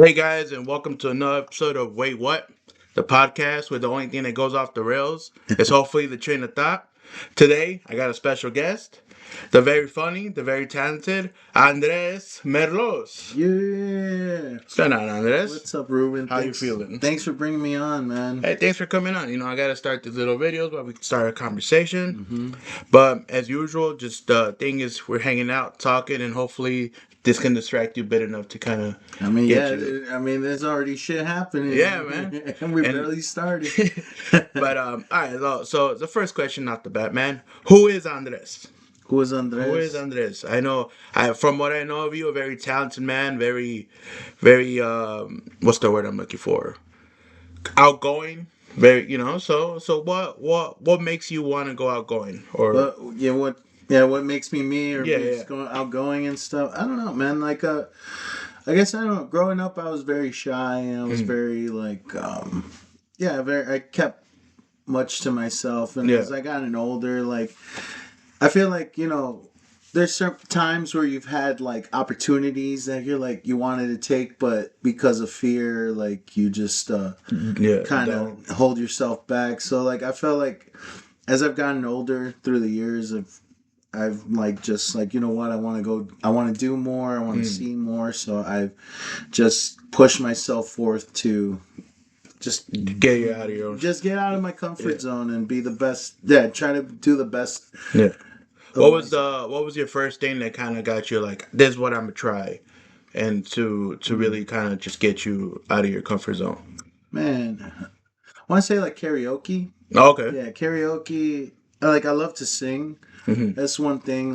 Hey guys, and welcome to another episode of Wait What, the podcast where the only thing that goes off the rails is hopefully the train of thought. Today, I got a special guest, the very funny, the very talented Andres Merlos. Yeah. What's going on, Andres? What's up, Ruben? How you Thanks. feeling? Thanks for bringing me on, man. Hey, thanks for coming on. I gotta start these little videos, but we can start a conversation. hmm But as usual, just the thing is, we're hanging out, talking, and hopefully this can distract you a bit enough to kind of I mean, get yeah. you. There's already shit Yeah, man. happening, and we And barely started. but all right. So the first question off the bat, man, who is Andres? Who is Who is Andres? Andres? I know. From what I know of you, a very talented man, very. What's the word I'm looking for? Outgoing. Very. So what makes you want to go outgoing or? But yeah, what makes me me or Yeah, be yeah. just going outgoing and stuff? I don't know, man. I guess I don't know. Growing up, I was very shy, and I was Mm, very yeah, very. I kept much to myself, and yeah. as I gotten older, I feel like, there's certain times where you've had like opportunities that you're like you wanted to take, but because of fear, like you just Yeah. kind of Don't. hold yourself back. So like I felt like as I've gotten older through the years, I've like just like, you know what, I want to do more, I want to Mm, see more. So I've just pushed myself forth to just get you out of your. just get out of my Yeah. comfort zone and be the best. Yeah, try to do the best Yeah. of myself. What was your first thing that kind of got you like this is what I'm gonna try, and to really kind of just get you out of your comfort zone. Man, I want to say like karaoke. Oh, okay. Yeah, karaoke. I love to sing. Hmm. That's one thing.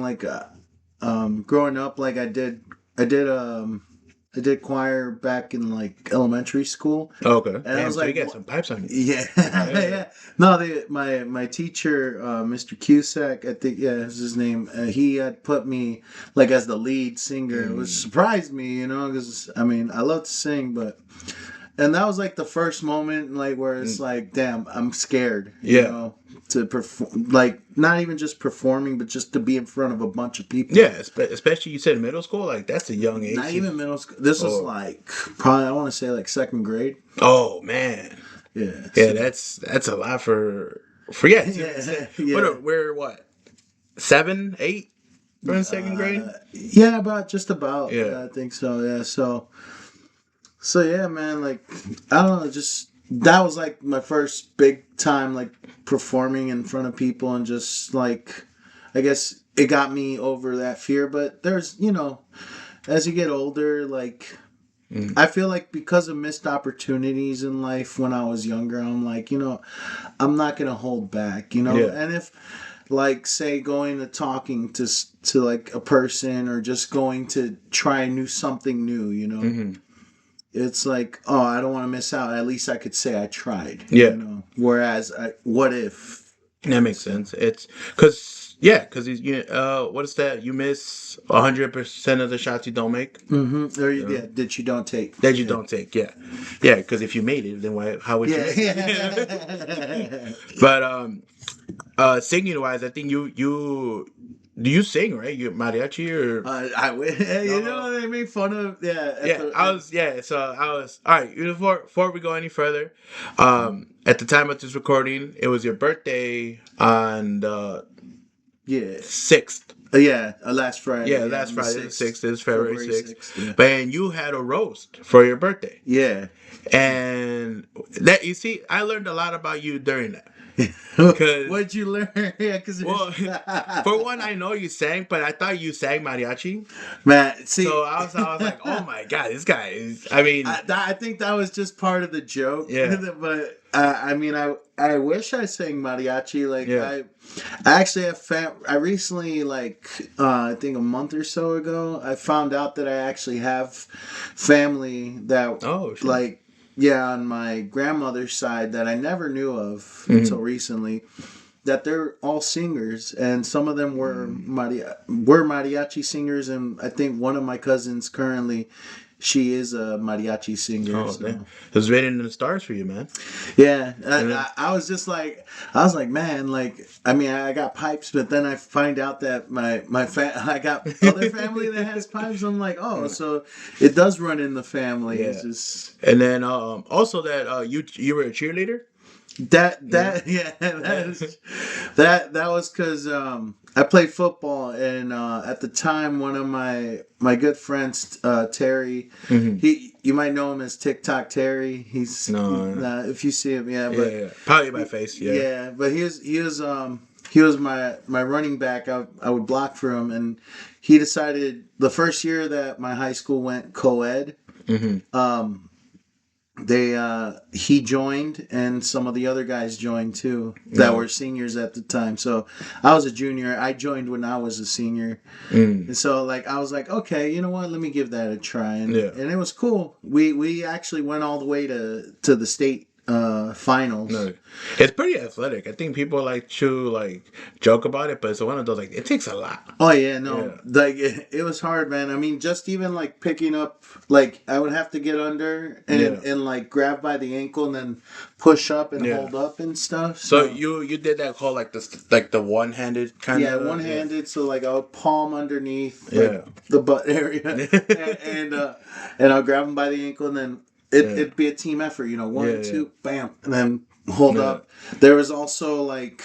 Growing up, I did, I did choir back in like elementary school, Okay. and I Damn. was So you like, got some pipes on you. yeah, Yeah. yeah. No, my teacher, Mr. Cusack, I think, yeah, is his name. He had put me like as the lead singer, which Mm. surprised me, because I mean, I love to sing, but and that was like the first moment, like where it's Mm. like, damn, I'm scared, Yeah. to perform, like not even just performing, but just to be in front of a bunch of people. Yeah. Especially you said middle school. Like that's a young Not age. even middle school. This was Or like probably I want to say like second grade. oh man. Yeah. Yeah. So That's a lot for yeah. yeah, What yeah. we're what 7, 8. We're in second grade. Yeah, about just about. Yeah. Yeah, I think so. Yeah. So yeah, man. Like I don't know, just that was like my first big time like performing in front of people, and just like I guess it got me over that fear. But there's as you get older, like Mm. I feel like because of missed opportunities in life when I was younger, I'm like, I'm not gonna hold back, Yeah. and if like say going to talking to like a person, or just going to try new something new, Hmm. it's like, oh, I don't want to miss out. At least I could say I tried, Yeah. Whereas, what if? That makes So, sense. It's because what is that? You miss 100% of the shots you don't make. or You know? yeah, that you don't take. That you Yeah, don't take. Yeah, yeah. Because if you made it, then why? How would you yeah, miss it? yeah. But singing wise, I think you do you sing right? You mariachi or no? They make fun of, yeah, at Yeah, the I was. Yeah, so I was. All right, before we go any further, at the time of this recording, it was your birthday on the yeah, 6th. yeah, last Yeah, Friday, yeah, last on the Friday the 6th, 6th is February February 6th. 6th, yeah, But you had a roast for your birthday. yeah. And that you see, I learned a lot about you during that. Cause What'd you learn? Yeah, because well, for one, I know you sang, but I thought you sang mariachi. man, So see. I was like, oh my god, this guy is. I mean, I think that was just part of the joke, yeah, but I mean, I wish I sang mariachi. Like yeah. I actually have I recently, like I think a month or so ago, I found out that I actually have family that, Oh shit. like, yeah, on my grandmother's side, that I never knew of Mm-hmm. until recently, that they're all singers, and some of them were Mm. were mariachi singers, and I think one of my cousins currently she is a mariachi singer. Oh, damn. So It was written in the stars for you, man. yeah, And then, I was just like, I was like, man, like, I mean, I got pipes, but then I find out that I got other family that has pipes. I'm like, oh, so it does run in the family. It's yeah. just And then also that you were a cheerleader. Yeah. yeah, that was because I played football, and at the time, one of my good friends, Terry, Hmm. you might know him as TikTok Terry. No. If you see him, yeah, Yeah, but yeah. Probably by face. Yeah. yeah, but he was my running back. I would block for him, and he decided the first year that my high school went co-ed. Hmm. Um, he joined, and some of the other guys joined too that No. were seniors at the time. So I was a junior. I joined when I was a senior, Mm. and so like I was like, okay, you know what? Let me give that a try, Yeah. and it was cool. We actually went all the way to the state finals. No. It's pretty athletic. I think people like to like joke about it, but it's one of those like it takes a lot. Oh yeah, Yeah. no, like it was hard, man. I mean, just even like picking up, like I would have to get under Yeah. and like grab by the ankle and then push up and Yeah. hold up and stuff. So So you did that whole like the one handed kind yeah, of one handed. So like I'll palm underneath Yeah. like the butt area, and I'll grab them by the ankle, and then Yeah. it'd be a team effort. You know, Yeah. one, Yeah. two, bam, and then hold Yeah. up. There was also like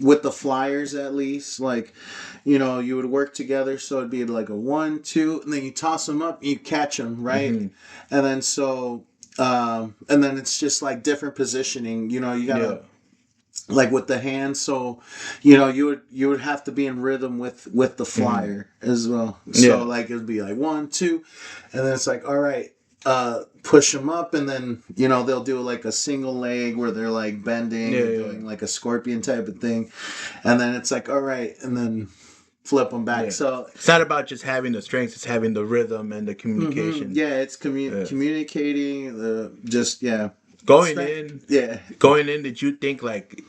with the flyers at least like. You would work together, so it'd be like a 1, 2, and then you toss them up, you catch them, right? Mhm. And then and then it's just like different positioning. You Yeah. gotta like with the hands, so you would have to be in rhythm with the flyer as well. So Yeah. like it'd be like 1, 2, and then it's like all right. Push them up, and then they'll do like a single leg where they're like bending, Yeah. or Yeah. doing like a scorpion type of thing, and then it's like all right, and then flip them back. Yeah. So, It's not about just having the strength; it's having the rhythm and the communication. yeah, it's Yeah. communicating. Just yeah, Going Strength- in, yeah, going in, did you think like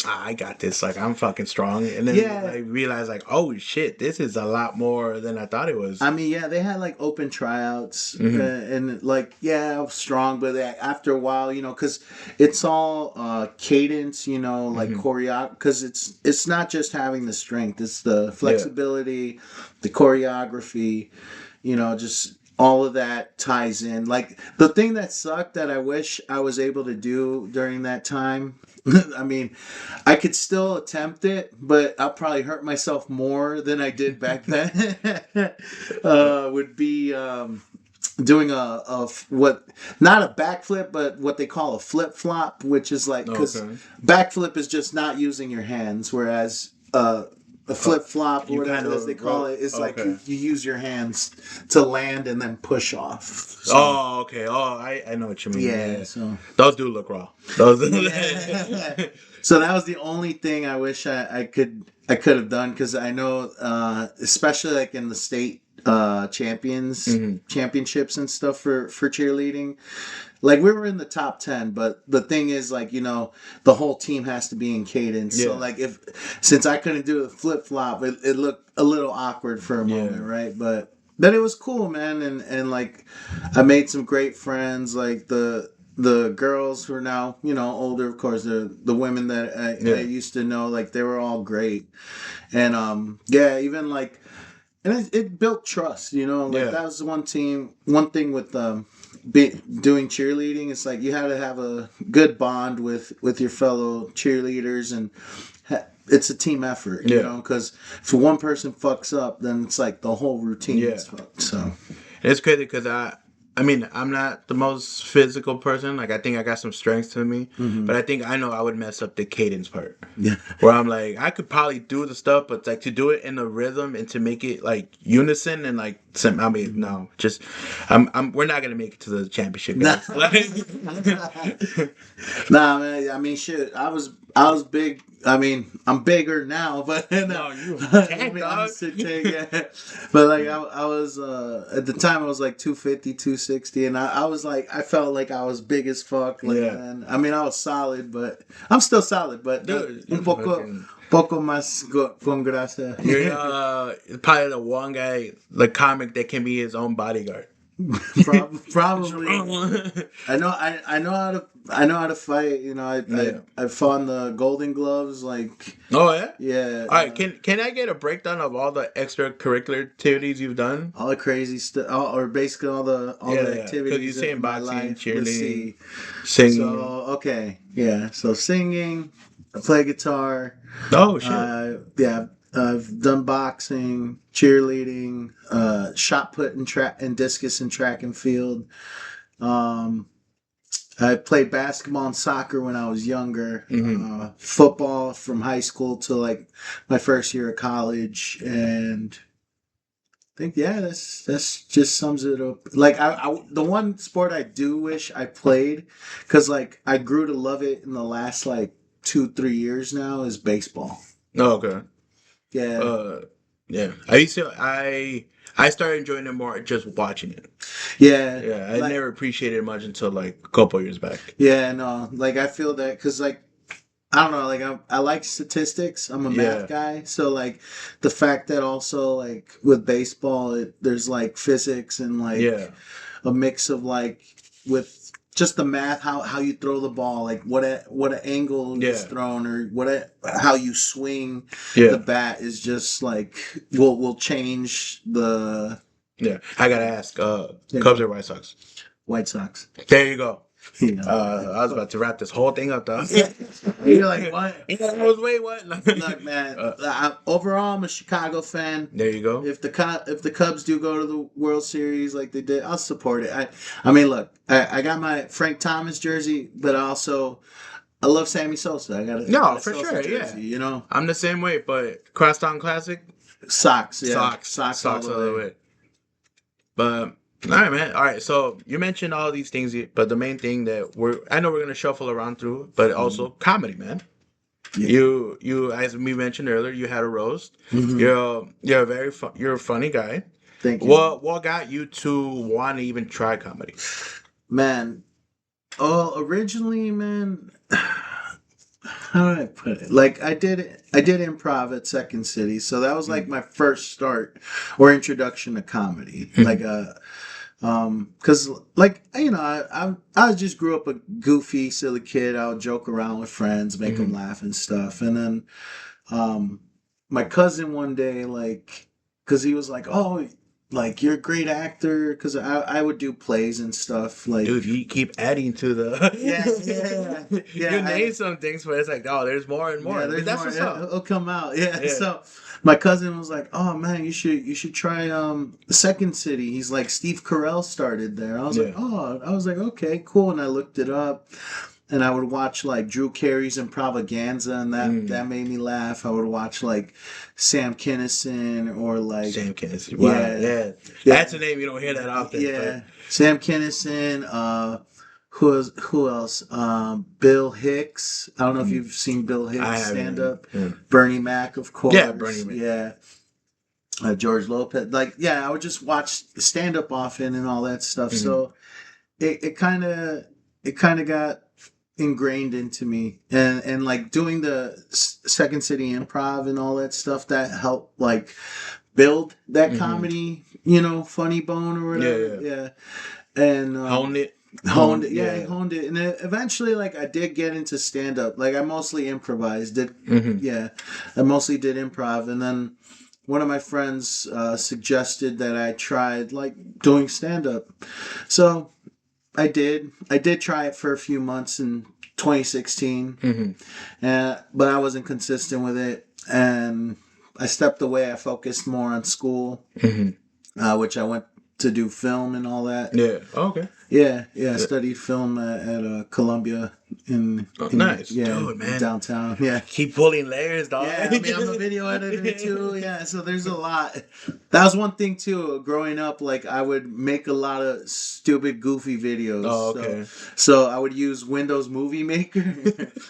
I got this, like I'm fucking strong, and then Yeah. like realize like oh shit, this is a lot more than I thought it was. I mean, yeah, they had like open tryouts, Mhm. and like yeah, I was strong, but after a while, because it's all cadence, like choreo, because it's not just having the strength; it's the flexibility, the choreography, just all of that ties in. Like the thing that sucked that I wish I was able to do during that time. I mean, I could still attempt it, but I'll probably hurt myself more than I did back then. Would be doing what, not a backflip, but what they call a flip flop, which is like, because Okay. backflip is just not using your hands, whereas a flip flop, or You whatever kind as they of call it, is like okay. you use your hands to land and then push off. So, Oh, okay. Oh, I know what you mean. yeah, so. Those do look raw. Those. Yeah. So that was the only thing I wish I could have done, because I know especially like in the state championships and stuff for cheerleading, like we were in the top 10, but the thing is like the whole team has to be in cadence. So Yeah. like since I couldn't do a flip flop, it looked a little awkward for a moment, right? But it was cool, man, and like I made some great friends, like the girls who are now older, of course, the women that I used to know, like they were all great, and yeah, even like, and it built trust, like Yeah. that was one thing with doing cheerleading. It's like you had to have a good bond with your fellow cheerleaders, and it's a team effort, because if one person fucks up, then it's like the whole routine is fucked. So It's crazy because I mean, I'm not the most physical person. Like, I think I got some strengths to me, but I think I know I would mess up the cadence part. yeah. Where I'm like, I could probably do the stuff, but like to do it in a rhythm and to make it like unison and like I mean, no, just we're not gonna make it to the championship, guys. Nah, man. I mean, shit. I was big. I mean, I'm bigger now, but no, you I tank, mean, I'm dog. yeah. But like, I was at the time I was like 250, 260, and I was like, I felt like I was big as fuck. Like, Yeah. man. I mean, I was solid, but I'm still solid, but Dude, un poco más con grasa. You're probably the one guy, the comic that can be his own bodyguard. Probably. I know how to fight. You know, Yeah. I fought in the Golden Gloves. Like, Oh yeah. yeah, All right. Can I get a breakdown of all the extracurricular activities you've done? all the crazy stuff, or basically all Yeah, the yeah. Because you activities saying in my boxing, life. Let's cheerleading, see. So singing. okay, yeah. So singing, I play guitar. Oh shit. Yeah, I've done boxing, cheerleading, shot put and track and discus and track and field. Um, I played basketball and soccer when I was younger. Hmm. Football from high school to like my first year of college, and I think yeah, that's just sums it up. Like the one sport I do wish I played, because like I grew to love it in the last like 2 3 years now is baseball. Oh, okay. Yeah, Uh, yeah. I started enjoying it more just watching it. yeah, Yeah, I like never appreciated it much until like a couple years back. yeah, no, like I feel that because like I don't know, like I like statistics. I'm a math Yeah, guy, so like the fact that also like with baseball, there's like physics and like yeah, a mix of like with just the math, how you throw the ball, like what a angle it's yeah, thrown, or how you swing the yeah, bat is just like will change the yeah. I gotta ask. yeah, Cubs go or White Sox? White Sox. There you go. You know, I was about to wrap this whole thing up though. you're like what? Yeah, I was wait what? Look, man. uh, Overall, I'm a Chicago fan. there you go. If the Cubs do go to the World Series like they did, I'll support it. I mean, look, I got my Frank Thomas jersey, but I love Sammy Sosa. I got No, a for Sosa sure. Yeah, jersey. You know, I'm the same way. But Crosstown Classic, Sox. Yeah, Sox, Sox all Sox the all the way. way. But all right, man. All right. So you mentioned all these things, but the main thing that I know we're gonna shuffle around through, but also Mhm. comedy, man. Yeah. As we mentioned earlier, you had a roast. Hmm. You're a you're a funny guy. Thank you, man. What got you to want to even try comedy? Man, oh, originally, man. How do I put it? Like I did improv at Second City, so that was like Mm. my first start or introduction to comedy. Like cause like you know I just grew up a goofy silly kid. I would joke around with friends, make them Hmm. laugh and stuff. And then um my cousin one day like cause he was like, oh, like you're a great actor, cause I would do plays and stuff like Dude, you keep adding to yeah, you I name some things, but it's like, oh, there's more and more. yeah, But there's that's more. what's up. It'll come out. Yeah. Yeah. So my cousin was like, "Oh man, you should try Second City." He's like, Steve Carell started there. Yeah. I was like, okay, cool. And I looked it up, and I would watch like Drew Carey's Improvaganza, and that Mm. made me laugh. I would watch like Sam Kinison or like Sam Kinison. Wow. yeah, Yeah. yeah, That's a name you don't hear that often, but yeah, Sam Kinison. Who else? Bill Hicks. I don't know if mm, you've seen Bill I Hicks stand haven't. up. Yeah. Bernie Mac, of Yeah, Bernie course. Man. Yeah. George Lopez. Like, yeah, I would just watch stand up often and all that stuff. Hmm. So it kind of got ingrained into me, and like doing the Second City Improv and all that stuff that helped like build that Hmm. comedy, you know, funny bone or Yeah, whatever. yeah. Yeah. And Honed it. honed it. Yeah, I Yeah. honed it, and then eventually, like, I did get into stand up. Like, I mostly improvised. Hmm. Yeah, I mostly did improv, and then one of my friends suggested that I tried like doing stand up. So I did. I did try it for a few months in 2016, Hmm. but I wasn't consistent with it, and I stepped away. I focused more on school, Hmm. which I went to do film and all that. Yeah. Okay. Yeah, yeah. I Yeah. studied film at Columbia Oh, nice, yeah, dude, in man. downtown. Yeah, Keep pulling layers, dog. yeah. I mean, I'm a video editor too. Yeah, so there's a lot. That was one thing too. Growing up, like I would make a lot of stupid, goofy videos. Oh, So, okay. so I would use Windows Movie Maker.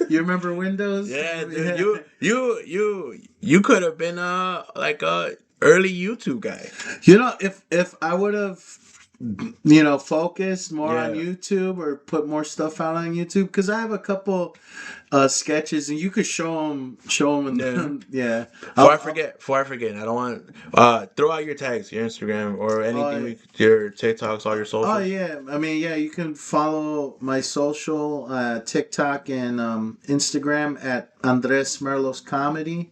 You remember Windows? Yeah, dude. Yeah. You could have been like a early YouTube guy. You know, if I would have focus more on Yeah. YouTube or put more stuff out on YouTube because I have a couple sketches and you could show them Yeah. and yeah. Before I forget, I don't want throw out your tags, your Instagram or anything, Oh, your TikToks, all your oh socials. yeah, I mean yeah, you can follow my social TikTok and Instagram at Andres Merlos Comedy.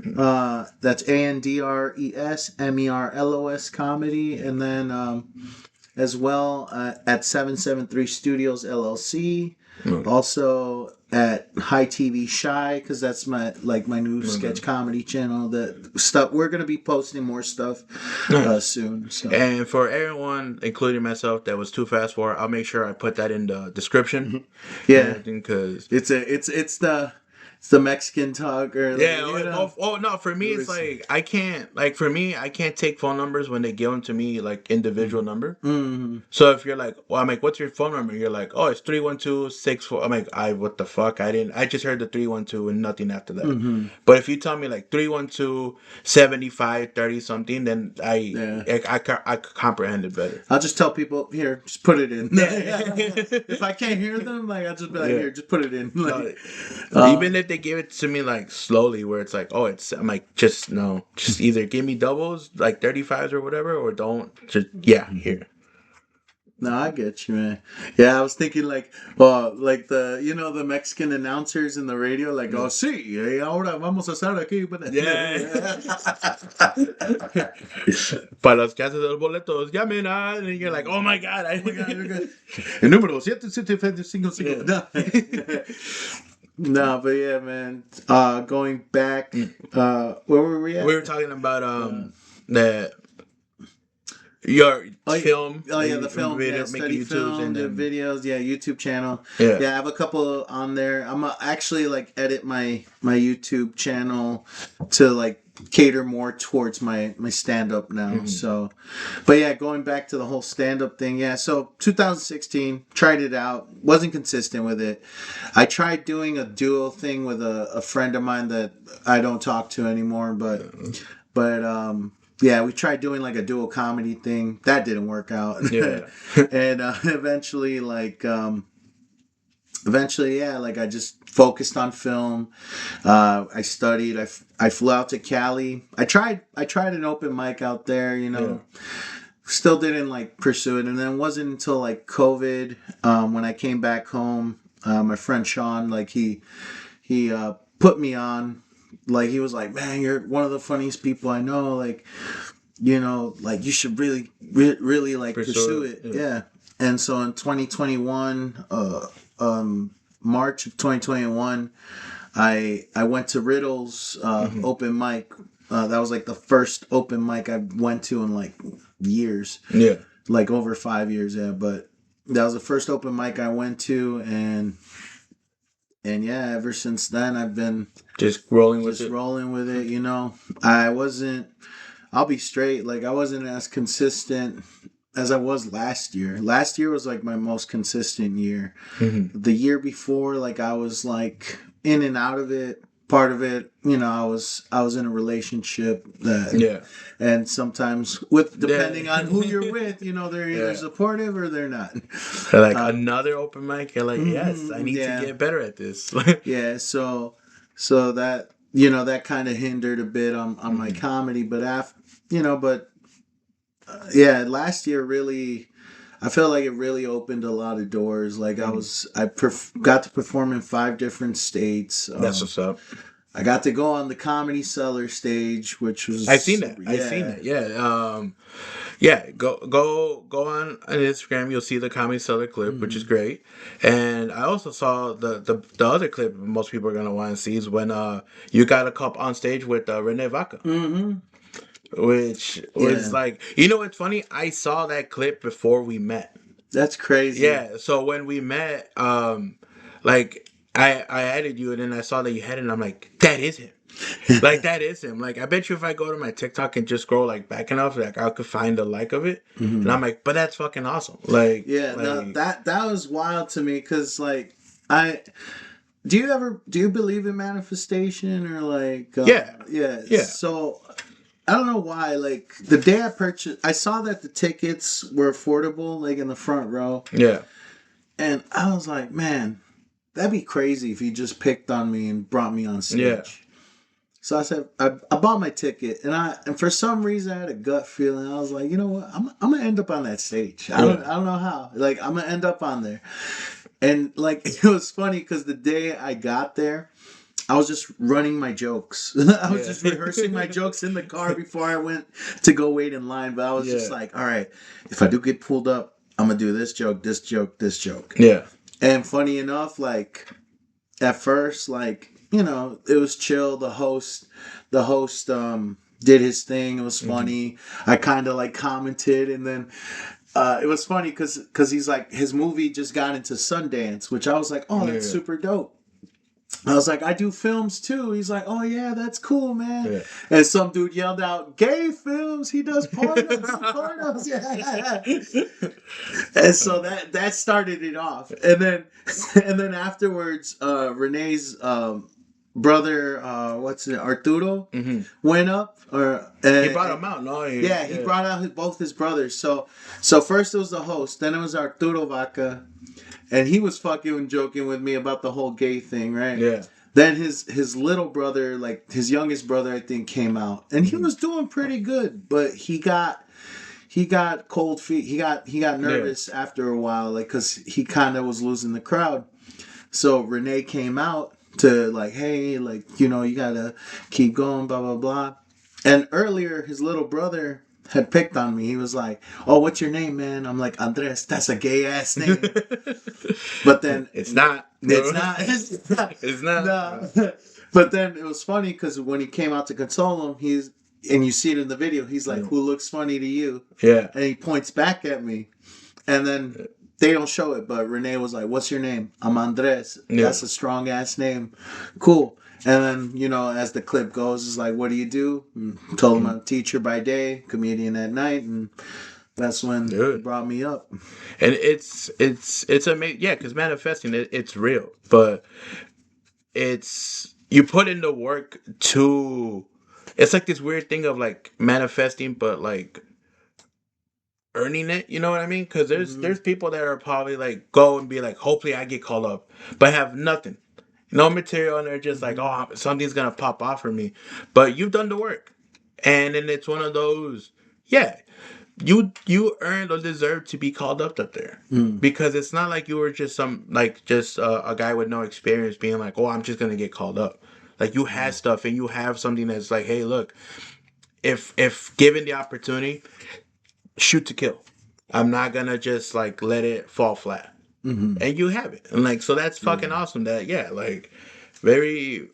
That's ANDRESMERLOS Comedy, and then as well at 773 Studios LLC. Mm. Also at High TV Shy because that's my new Okay. sketch comedy channel. That stuff we're gonna be posting more stuff Nice. soon. So And for everyone, including myself, that was too fast for, I'll make sure I put that in the description and yeah, everything, because it's the Mexican talk or yeah, no, for me it's like I can't take phone numbers when they give them to me like individual number. Mm-hmm. So if you're like, well, I'm like, what's your phone number? You're like, oh, it's 312-64. I'm like, what the fuck? I just heard the 312 and nothing after that. Mm-hmm. But if you tell me like 312-75-30 something, then Yeah. I comprehend it better. I'll just tell people here, just put it in. Yeah. If I can't hear them, like I'll just be like, Yeah. here, just put it in. No, Like, even if they give it to me like slowly, where it's like, oh, I'm like, just no, just either give me doubles, like 35s or whatever, or don't. Just yeah, here. no, I get you, man. Yeah, I was thinking like the Mexican announcers in the radio, like, oh, sí, ahora vamos a estar aquí. Yeah. Para los que hacen los boletos, llamen a. And you're like, oh my god, Oh my God, you're good. El número 7755. Yeah. No, but yeah, man. Going back, where were we at? We were talking about the your Oh, film oh that yeah, you the film. Yeah, making study YouTubes film, and the then videos. Yeah, YouTube channel. yeah. Yeah, I have a couple on there. I'm actually like edit my YouTube channel to like cater more towards my stand up now. Mhm. So, but yeah, going back to the whole stand up thing. Yeah, so 2016 tried it out. Wasn't consistent with it. I tried doing a duo thing with a friend of mine that I don't talk to anymore, but yeah, we tried doing like a dual comedy thing. That didn't work out. Yeah. And eventually, yeah, like I just focused on film. I studied. I flew out to Cali. I tried an open mic out there. Yeah. Still didn't like pursue it, and then it wasn't until like COVID when I came back home. My friend Sean, like he put me on. Like he was like, man, you're one of the funniest people I know. Like like you should really like pursue it. Yeah. Yeah. And so in 2021, March of 2021, I went to Riddle's open mic. That was like the first open mic I went to in like years, Yeah. like over 5 years. Yeah, but that was the first open mic I went to, and yeah, ever since then I've been Just rolling with just it. rolling with it. I wasn't. I'll be straight. Like I wasn't as consistent as I was last year. Last year was like my most consistent year. Mm-hmm. The year before, like I was like in and out of it. Part of it, I was in a relationship that, Yeah. and sometimes depending on who you're with, they're either Yeah. supportive or they're not. Like another open mic, you're like, Mhm, yes, I need yeah. to get better at this. Yeah, so that that kind of hindered a bit on my comedy, but yeah, last year really, I felt like it really opened a lot of doors. Like got to perform in 5 different states. That's what's up. I got to go on the Comedy Cellar stage, which was I've seen that. yeah. I've seen that. Yeah. Yeah. Go on Instagram. You'll see the Comedy Cellar clip, which is great. And I also saw the other clip most people are gonna want to see is when you got a cup on stage with Rene Vaca. Mm-hmm. Which was like, what's funny? I saw that clip before we met. That's crazy. Yeah, so when we met, like I added you, and then I saw that you had it, and I'm like, that is him. Like that is him. Like I bet you if I go to my TikTok and just scroll like back enough, like I could find a like of it, Mhm. and I'm like, but that's fucking awesome. Like Yeah, no, that was wild to me because like do you believe in manifestation or like Yeah. yeah. Yeah. So I don't know why. Like the day I purchased, I saw that the tickets were affordable, like in the front row, Yeah. and I was like, man, that'd be crazy if he just picked on me and brought me on Yeah. stage. So I said, I bought my ticket, and for some reason I had a gut feeling. I was like, you know what, I'm gonna end up on that stage. Yeah. I don't know how. Like I'm gonna end up on there, and like it was funny because the day I got there, I was just running my jokes. I was Yeah. just rehearsing my jokes in the car before I went to go wait in line. But I was just Yeah. like, all right, if I do get pulled up, I'm gonna do this joke, this joke, this joke. Yeah. And funny enough, like at first, like, you know, it was chill. The host did his thing. It was funny. I kind of like commented, and then it was funny because he's like, his movie just got into Sundance, which I was like, oh, that's Yeah. super dope. I was like, I do films too. He's like, oh yeah, that's cool, man. Yeah. And some dude yelled out, gay films. He does pornos. Pornos. Yeah. And so that started it off. And then and then afterwards, Renee's brother, what's it, Arturo, Hmm. went up. He brought him out, no? Yeah, he brought out both his brothers. So first it was the host, then it was Arturo Vaca, and he was fucking joking with me about the whole gay thing, right? Yeah. Then his little brother, like his youngest brother, I think, came out, and he was doing pretty good, but he got cold feet. He got nervous after a while, like because he kind of was losing the crowd. So Renee came out to like, hey, like you gotta keep going, blah blah blah. And earlier, his little brother had picked on me. He was like, "Oh, what's your name, man?" I'm like, "Andres. That's a gay ass name." But then It's not. it's not. It's not. It's not. No. But then it was funny because when he came out to console him, and you see it in the video, he's like, "Who looks funny to you?" Yeah. And he points back at me, and then they don't show it, but Renee was like, "What's your name?" I'm Andres. Yeah. That's a strong ass name. Cool. And then, as the clip goes, it's like, what do you do? And told him I'm a teacher by day, comedian at night, and that's when he brought me up. And it's amazing, yeah, because manifesting it's real, but it's you put in the work to. It's like this weird thing of like manifesting, but like earning it. You know what I mean? Because there's people that are probably like go and be like, hopefully I get called up, but have nothing, no material, and they're just like, oh, something's gonna pop off for me. But you've done the work, and then it's one of those, yeah. You earned or deserve to be called up there, because it's not like you were just a guy with no experience being like, oh, I'm just gonna get called up. Like you had stuff, and you have something that's like, hey, look, if given the opportunity, shoot to kill. I'm not gonna just like let it fall flat. And you have it, and like so that's fucking awesome. That like very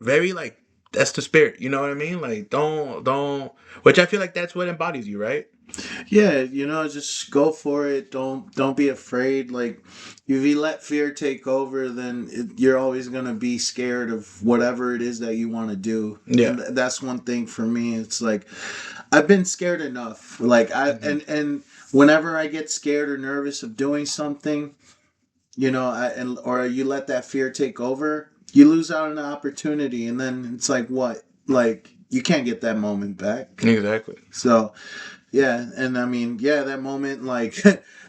very like that's the spirit. You know what I mean? Like don't, which I feel like that's what embodies you, right? Yeah, just go for it. Don't be afraid. Like, if you let fear take over, then you're always gonna be scared of whatever it is that you want to do. Yeah. And that's one thing for me. It's like I've been scared enough. Like and whenever I get scared or nervous of doing something, or you let that fear take over, you lose out on an opportunity, and then it's like what? Like you can't get that moment back. Exactly. So. Yeah, and I mean, yeah, that moment, like,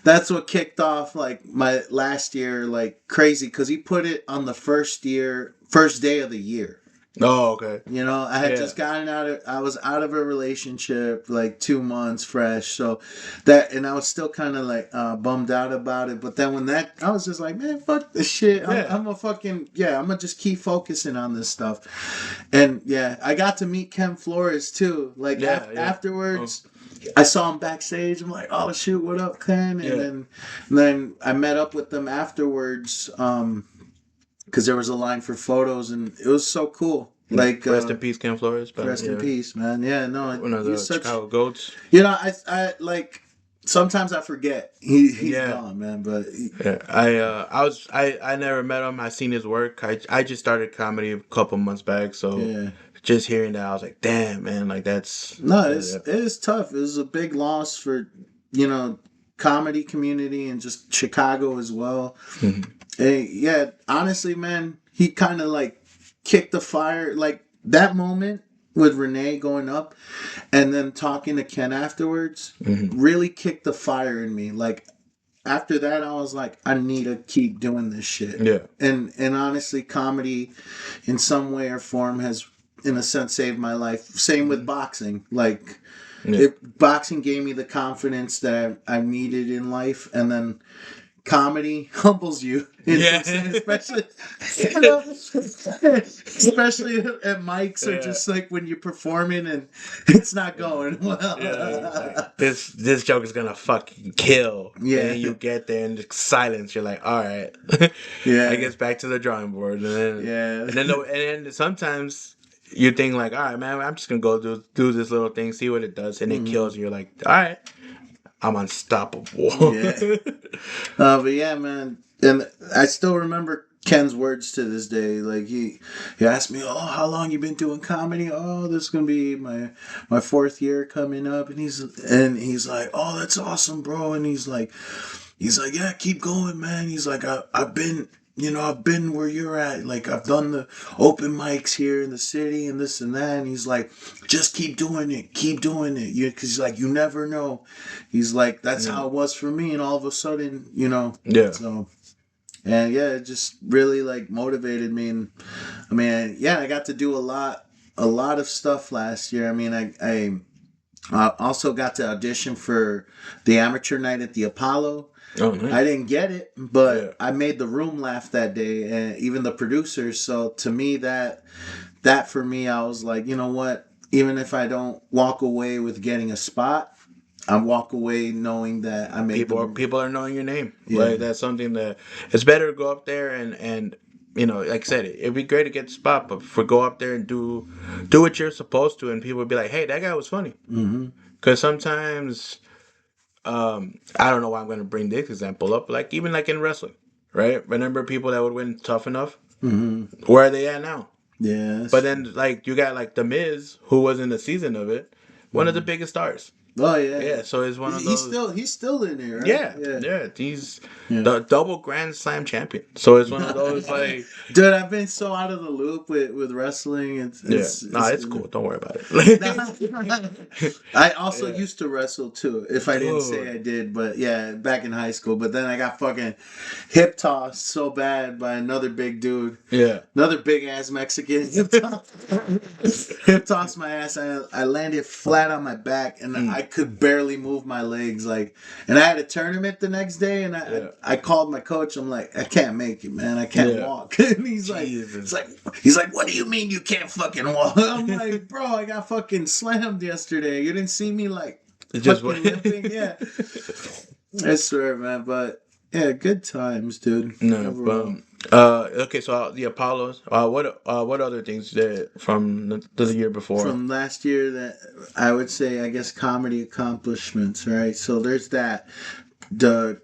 that's what kicked off, like, my last year, like, crazy, because he put it on the first day of the year. Oh, okay. I had just I was out of a relationship, like, 2 months fresh, so and I was still kind of, like, bummed out about it, but then I was just like, man, fuck this shit, I'm gonna just keep focusing on this stuff, and, yeah, I got to meet Ken Flores, too, like, afterwards, I saw him backstage. I'm like, oh shoot, what up, Ken? And then I met up with them afterwards because there was a line for photos, and it was so cool. Like rest in peace, Ken Flores. Rest in peace, man. Yeah, no, one of the Chicago goats. I like sometimes I forget he's gone, man. But I never met him. I seen his work. I just started comedy a couple months back, so. Just hearing that, I was like, "Damn, man! Like that's it is tough. It was a big loss for comedy community and just Chicago as well. And yeah, honestly, man, he kind of like kicked the fire. Like that moment with Renee going up, and then talking to Ken afterwards Hmm. really kicked the fire in me. Like after that, I was like, I need to keep doing this shit. Yeah. And honestly, comedy in some way or form has, in a sense, saved my life. Same with Hmm. boxing. Like, Yeah. boxing gave me the confidence that I needed in life, and then comedy humbles you in some Yeah. sense, especially you know, especially at mics or Yeah. just like when you're performing and it's not going Yeah, like well. this joke is gonna fucking kill, and Yeah, then you get there and just silence. You're like, all right, I yeah, guess back to the drawing board, yeah. and then sometimes you think like, all right, man, I'm just gonna go do this little thing, see what it does, and it Hmm. kills. And you're like, all right, I'm unstoppable. Yeah. But yeah, man, and I still remember Ken's words to this day. Like he asked me, "Oh, how long you been doing comedy?" "Oh, this is gonna be my fourth year coming up." And he's like, "Oh, that's awesome, bro." And he's like, "Yeah, keep going, man." He's like, I've been. I've been where you're at. Like, I've done the open mics here in the city and this and that. And he's like, just keep doing it. Keep doing it. Because he's like, you never know. He's like, that's Mm. how it was for me. And all of a sudden, Yeah. so, and yeah, it just really like motivated me. And I mean, yeah, I got to do a lot of stuff last year. I mean, I also got to audition for the amateur night at the Apollo. Oh, I nice. didn't get it, Yeah. but I made the room laugh that day, and even the producers. So to me, that for me, I was like, you know what? Even if I don't walk away with getting a spot, I walk away knowing that I made the room. People are knowing your name. Yeah. Like that's something that it's better to go up there and like I said, it'd be great to get the spot, but for go up there and do what you're supposed to, and people would be like, "Hey, that guy was funny." Mm-hmm. Because sometimes, I don't know why I'm going to bring this example up. Like even like in wrestling, right? Remember people that would win Tough Enough? Mm-hmm. Where are they at now? Yeah, that's But true. then like you got like the Miz, who was in the season of it, one of the Mm-hmm. biggest stars. Oh yeah, Yeah, yeah. so it's one He's, of he's those. still he's still in there, right? Yeah, Yeah. yeah. He's Yeah. the double Grand Slam champion. So it's one of those like, Dude, I've been so out of the loop with wrestling. It's yeah. it's Nah, it's it's been. cool. Don't worry about it. I also Yeah, used to wrestle too, if I didn't say dude. I did, but yeah, back in high school. But then I got fucking hip tossed so bad by another big dude, Yeah. another big ass Mexican. Hip tossed my ass. I landed flat on my back, and I Mm, could barely move my legs. Like, and I had a tournament the next day, and I yeah. I called my coach. I'm like, I can't make it, man. I can't Yeah. walk. And Jesus. he's like, what do you mean you can't fucking walk? I'm like, bro, I got fucking slammed yesterday. You didn't see me like It just what? fucking limping. Yeah, I swear, man. But yeah, good times, dude. No, Overall. okay. So the Apollos. What other things did from the year before? From last year, that I would say, I guess, comedy accomplishments, right? So there's that. The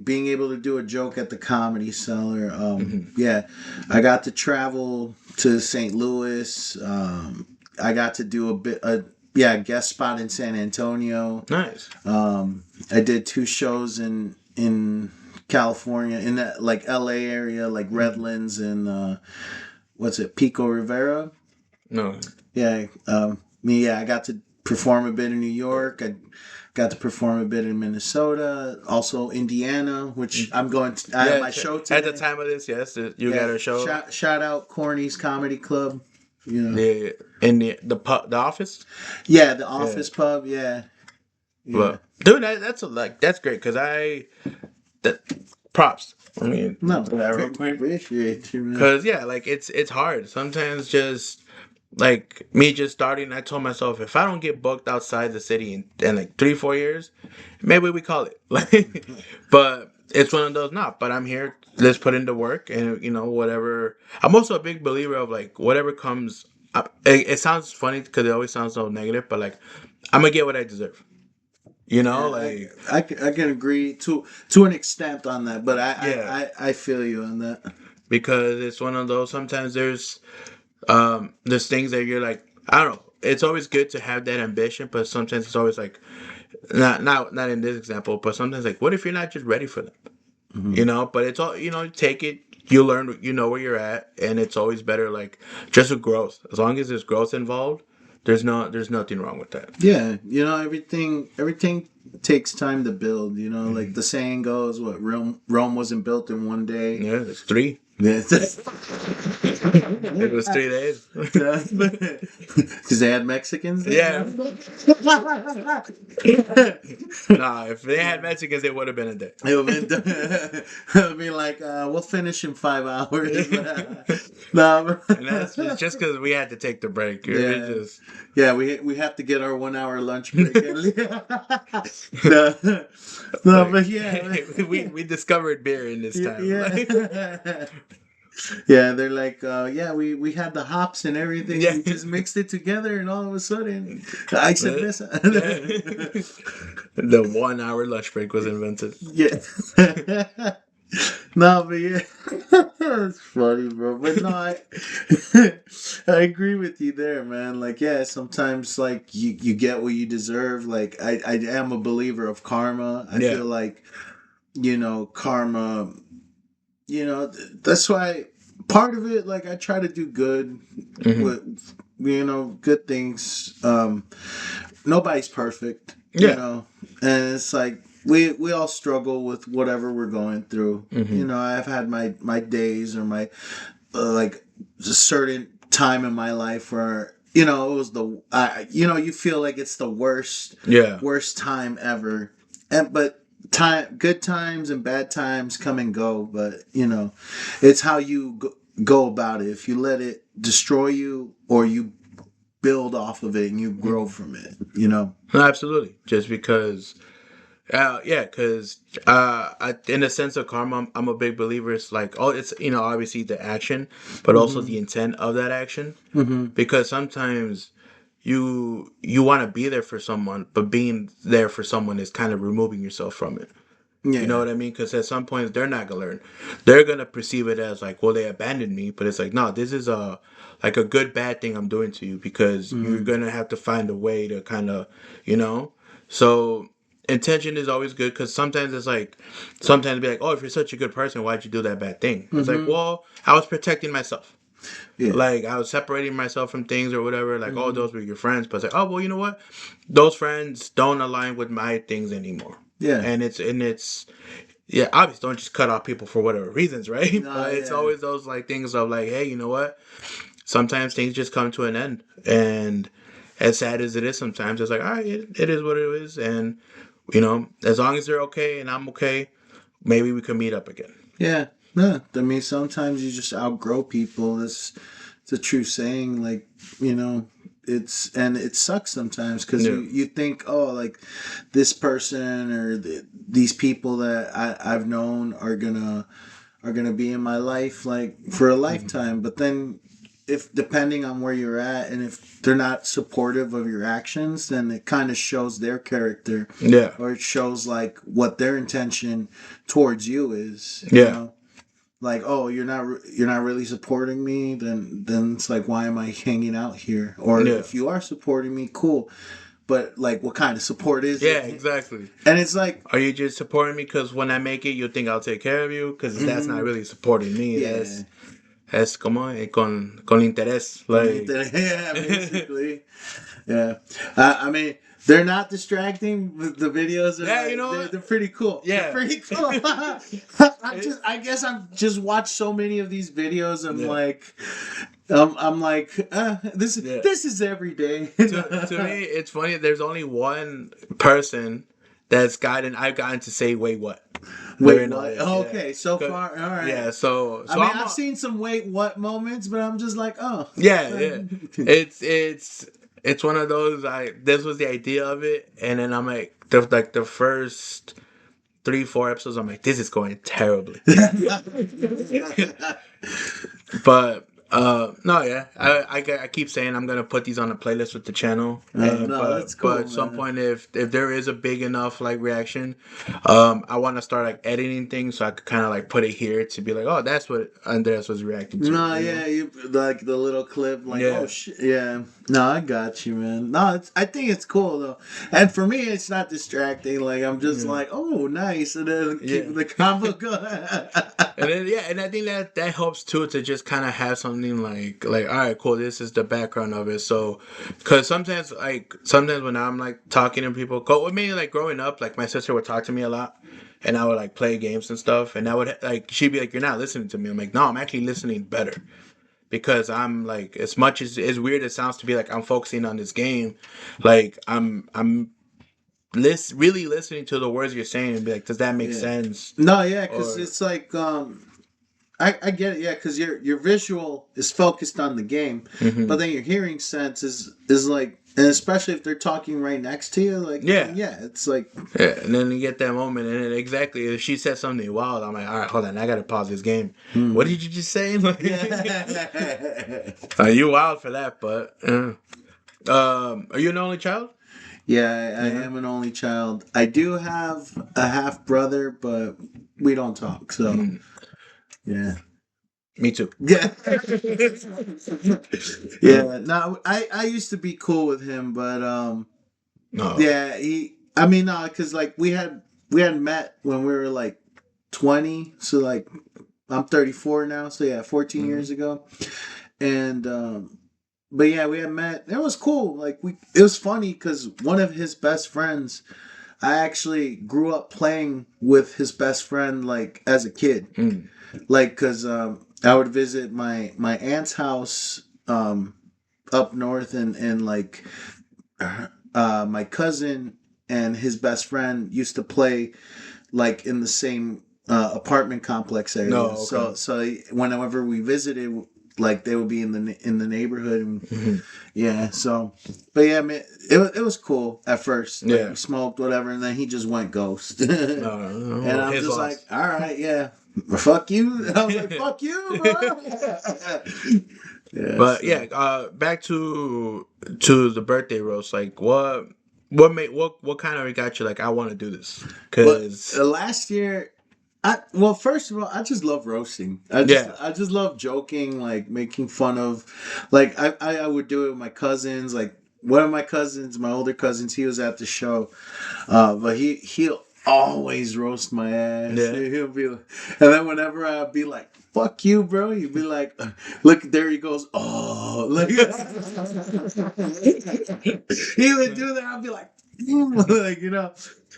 being able to do a joke at the Comedy Cellar. Hmm. Yeah, I got to travel to St. Louis. I got to do a guest spot in San Antonio. Nice. I did two shows in California, in that like L.A. area, like Mm. Redlands and what's it, Pico Rivera. No. Yeah, I got to perform a bit in New York. I got to perform a bit in Minnesota, also Indiana, which I'm going to. I have Yeah. my show At the today. time of this, yes, you got Yeah, a show. shout out Corny's Comedy Club. You know, In the office. yeah, the Yeah. Office Pub. Yeah, yeah. But dude, that's great because that props. I mean, No, that real quick. appreciate you, man. Cause yeah, like it's hard sometimes. Just like me just starting, I told myself if I don't get booked outside the city in like 3 4 years, maybe we call it. Like, but it's one of those not. But I'm here. Let's put in the work, and whatever. I'm also a big believer of like whatever comes. It sounds funny because it always sounds so negative, but like I'm gonna get what I deserve. Yeah, Like I can agree to an extent on that, but yeah, I feel you on that. because it's one of those. Sometimes there's things that you're like, I don't know. It's always good to have that ambition, but sometimes it's always like not in this example, but sometimes like what if you're not just ready for them? Hmm. But it's all take it. you learn, you know where you're at, and it's always better. Like just with growth, as long as there's growth involved, there's nothing wrong with that. Yeah, everything takes time to build. Like the saying goes, "What Rome wasn't built in one day." Yeah, it's three. Yeah, It was 3 days. because they had Mexicans Yeah. there. Nah, if they had Mexicans, it would have been a day. It would be like, we'll finish in 5 hours. No, And that's it's just because we had to take the break. We yeah, just yeah. We have to get our 1 hour lunch break. No, no, like but yeah, we discovered beer in this time. yeah. Yeah, they're like, yeah, we had the hops and everything. Yeah. We just mixed it together, and all of a sudden, I said this. The 1 hour lunch break was invented. Yeah. No, but yeah, it's funny, bro. But no, I agree with you there, man. Like, yeah, sometimes like you get what you deserve. Like, I am a believer of karma. I Yeah. feel like karma. That's why part of it, like, I try to do good Mhm. with good things. Nobody's perfect, Yeah. and it's like we all struggle with whatever we're going through. Mhm. I've had my days or my like a certain time in my life where it was you feel like it's the Yeah. worst time ever, but good times and bad times come and go, but it's how you go about it. If you let it destroy you, or you build off of it and you grow from it. No, absolutely. Just because, yeah, because in the sense of karma, I'm a big believer. It's like, oh, it's obviously the action, but also the intent of that action. Mm-hmm. Because sometimes you want to be there for someone, but being there for someone is kind of removing yourself from it. You know Yeah. what I mean? Because at some points they're not gonna learn. They're gonna perceive it as like, well, they abandoned me, but it's like, no, this is a good bad thing I'm doing to you because you're Mm-hmm. gonna have to find a way to kind of, you know. So intention is always good because sometimes it's like, sometimes be like, oh, if you're such a good person, why'd you do that bad thing? It's like, Mm-hmm. well, I was protecting myself. Yeah. Like I was separating myself from things or whatever. Like, oh, Mm-hmm. those were your friends, but it's like, oh, well, you know what? Those friends don't align with my things anymore. Yeah. And it's yeah, obviously don't just cut off people for whatever reasons, right? No, But it's yeah. always those like things of like, hey, you know what? Sometimes things just come to an end, and as sad as it is, sometimes it's like, all right, it is what it is, and as long as they're okay and I'm okay, maybe we can meet up again. Yeah. No, I mean, sometimes you just outgrow people. It's a true saying. Like, and it sucks sometimes because Yeah. you think, oh, like this person or these people that I've known are gonna be in my life like for a lifetime. But then, if depending on where you're at, and if they're not supportive of your actions, then it kind of shows their character, Yeah. or it shows like what their intention towards you is. Yeah. Like, oh, you're not really supporting me, then it's like, why am I hanging out here? Or Yeah. if you are supporting me, cool, but like, what kind of support is Yeah, it? exactly. And it's like, Are you just supporting me because when I make it, you think I'll take care of you? Because that's not really supporting me. yeah, That's como con interés. Like, yeah, basically. Yeah, I mean, they're not distracting. The videos are Yeah, like, you know what? they're pretty cool. Yeah. They're pretty cool. I guess I've just watched so many of these videos. I'm Yeah. like, this Yeah. this is every day. to me, it's funny. There's only one person I've gotten to say, wait, what? Wait, During all what? this, Okay, so 'Cause- far, all right. Yeah, so I mean, I'm I've seen some wait what moments, but I'm just like, oh. yeah. It's one of those. This was the idea of it, and then I'm like, the first 3-4 episodes, I'm like, this is going terribly. But No, yeah, I keep saying I'm gonna put these on a playlist with the channel, and No, that's but cool, at some man. point, if there is a big enough like reaction, I want to start like editing things so I could kind of like put it here to be like, oh, that's what Andreas was reacting to, No, you know? yeah, you like the little clip, like, oh Yeah, shit, yeah. No, I got you, man. No, I think it's cool though, and for me, it's not distracting. Like I'm just yeah, like, oh, nice, and then yeah. keep the combo going. And then yeah, and I think that helps too to just kind of have something like all right, cool. This is the background of it. So, because sometimes when I'm like talking to people, with me like growing up, like my sister would talk to me a lot, and I would like play games and stuff, and I would like she'd be like, "You're not listening to me." I'm like, "No, I'm actually listening better." Because I'm like, as much as weird as it sounds to be like I'm focusing on this game, like I'm really listening to the words you're saying and be like, does that make Yeah. sense? No, yeah, because Or it's like I get it, yeah, because your visual is focused on the game, but hmm then your hearing sense is like, and especially if they're talking right next to you, like yeah. then yeah, it's like Yeah, and then you get that moment, and then exactly if she said something wild, I'm like, all right, hold on, I gotta pause this game. What mhm. did you just say? Like, Yeah. you wild for that, but are you an only child? Yeah, I Yeah, am an only child. I do have a half brother, but we don't talk. So mm, yeah, me too. yeah, yeah. No, I used to be cool with him, but No. yeah, he. I mean, no, because like we had met when we were like 20. So like I'm 34 now. So yeah, 14 Mm-hmm. years ago, and but yeah, we had met. It was cool. Like it was funny because one of his best friends. I actually grew up playing with his best friend like as a kid, Mm. like because I would visit my aunt's house up north, and like my cousin and his best friend used to play like in the same apartment complex No, area. okay. So whenever we visited, like they would be in the neighborhood, and Hmm. yeah. So, but yeah, man, it was cool at first. Like we Yeah. smoked whatever, and then he just went ghost, No, and no, I'm his just like, loss. all right, yeah, fuck you. I was like, fuck you, bro. Yeah. But So. yeah, back to the birthday roast. Like, what kind of got you like? I want to do this But because last year, first of all, I just love roasting. yeah. I just love joking, like making fun of, like I would do it with my cousins. Like one of my cousins, my older cousins, he was at the show, but he'll always roast my ass. Yeah. He'll be, and then whenever I'd be like, "Fuck you, bro," he'd be like, "Look, there he goes." Oh, like he would do that. I'd be like, like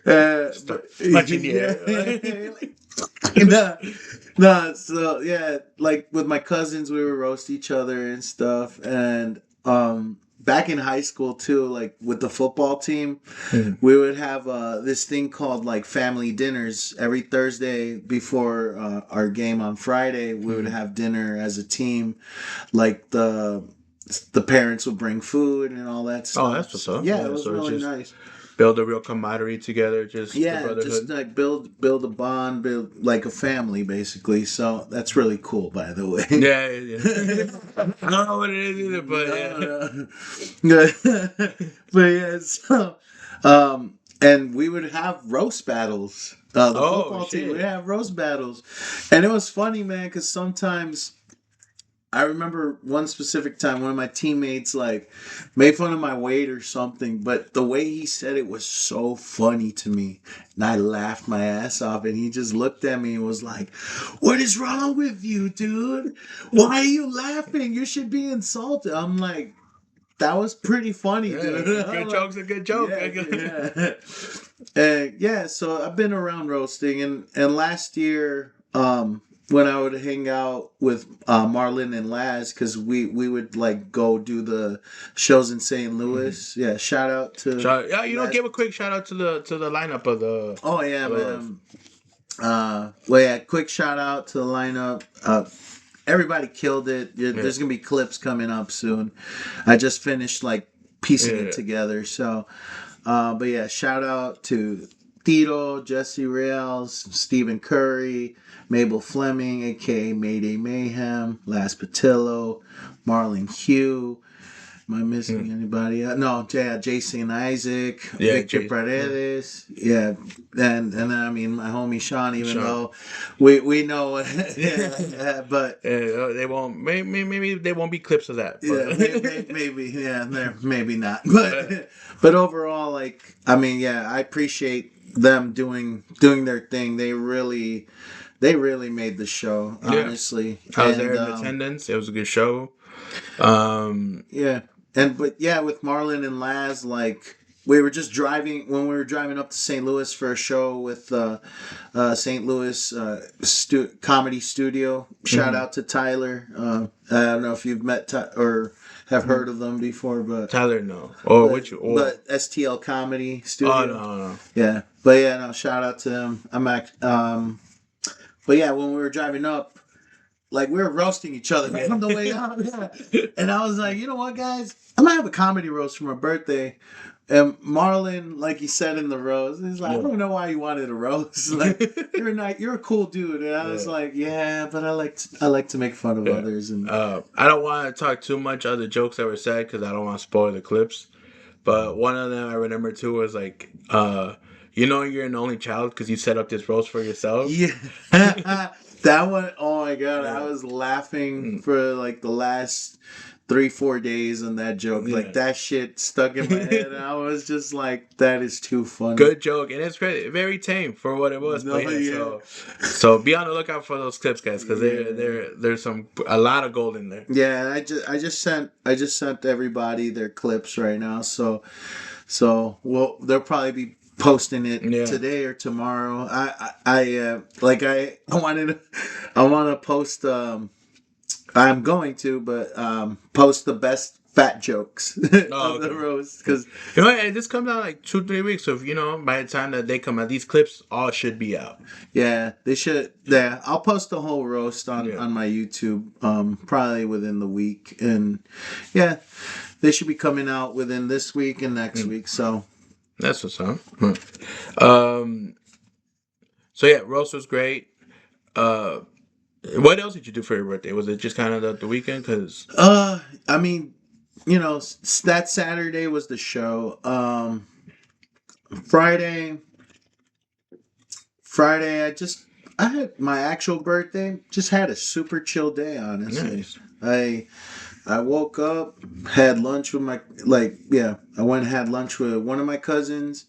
but Start punching the yeah, air. like, no, no. So yeah, like with my cousins, we would roast each other and stuff. And back in high school too, like with the football team, Mhm. we would have this thing called like family dinners every Thursday before our game on Friday. We would Mhm. have dinner as a team, like the parents would bring food and all that Oh, stuff. that's what's So up. yeah, it Yeah, was so it's really just nice. build a real camaraderie together, just the Yeah, just brotherhood. like build a bond, build like a family basically. So that's really cool, by the way. Yeah, yeah. I don't know what it is either, but No, no. But yeah, so and we would have roast battles. The oh football team would shit. have roast battles, and it was funny, man, because sometimes I remember one specific time one of my teammates like made fun of my weight or something, but the way he said it was so funny to me. And I laughed my ass off, and he just looked at me and was like, "What is wrong with you, dude? Why are you laughing? You should be insulted." I'm like, "That was pretty funny, Yeah, dude." good I'm like, joke's a good joke. yeah, yeah. And yeah, so I've been around roasting, and last year, when I would hang out with Marlon and Laz, because we would like go do the shows in St. Mhm. Louis. Yeah, shout out to Yeah, Laz. give a quick shout out to the lineup of the Oh yeah, of man. Well, yeah, quick shout out to the lineup. Everybody killed it. Yeah, yeah, there's gonna be clips coming up soon. I just finished like piecing it yeah. together. So, but yeah, shout out Tito, Jesse Reals, Stephen Curry, Mabel Fleming, aka Mayday Mayhem, Las Patillo, Marlon Hugh. Am I missing anybody? No, yeah, Jason Isaac, Yeah, Victor Jason. Paredes, yeah, and then I mean my homie Sean. Even Sean. though we know, yeah, but They won't. Maybe they won't be clips of that. yeah, But maybe yeah, there maybe not, but overall, like I mean, yeah, I appreciate them doing their thing. They really made the show, yeah, honestly, I was there and in attendance. It was a good show. Um, yeah, and but yeah, with Marlon and Laz, like we were just driving when we were driving up to St. Louis for a show with St. Louis Comedy Studio. Shout out to Tyler. I don't know if you've met or have heard of them before, Tyler, no. Or which? Or but STL Comedy oh Studio. no. Yeah, but yeah, no. Shout out to them. But yeah, when we were driving up, like we were roasting each other on the way out. Yeah. And I was like, you know what, guys? I'm gonna have a comedy roast for my birthday. And Marlon, like he said in the roast, he's like, I don't know why you wanted a roast. Like you're a cool dude. And I was like, yeah, but I like to make fun of others. And I don't want to talk too much of the jokes that were said because I don't want to spoil the clips. But one of them I remember too was like, you're an only child because you set up this roast for yourself. yeah, that one, oh my god, I was laughing for like the last 3-4 days on that joke. Yeah. Like that shit stuck in my head. And I was just like, that is too funny. Good joke, and it's very tame for what it was. No, But yeah, yeah. so be on the lookout for those clips, guys, because there's a lot of gold in there. Yeah, I just sent everybody their clips right now. So they'll probably be posting it today or tomorrow. I wanted I want to post I'm going to, but post the best fat jokes of the roast because this comes out like 2-3 weeks. So if, by the time that they come out, these clips all should be out. Yeah, they should. Yeah, I'll post the whole roast on my YouTube probably within the week, and yeah, they should be coming out within this week and next week. So that's what's up. So yeah, roast was great. What else did you do for your birthday? Was it just kind of the weekend? Cause I mean, that Saturday was the show. Friday, I had my actual birthday. Just had a super chill day, honestly. Nice. I woke up, had lunch with I went and had lunch with one of my cousins.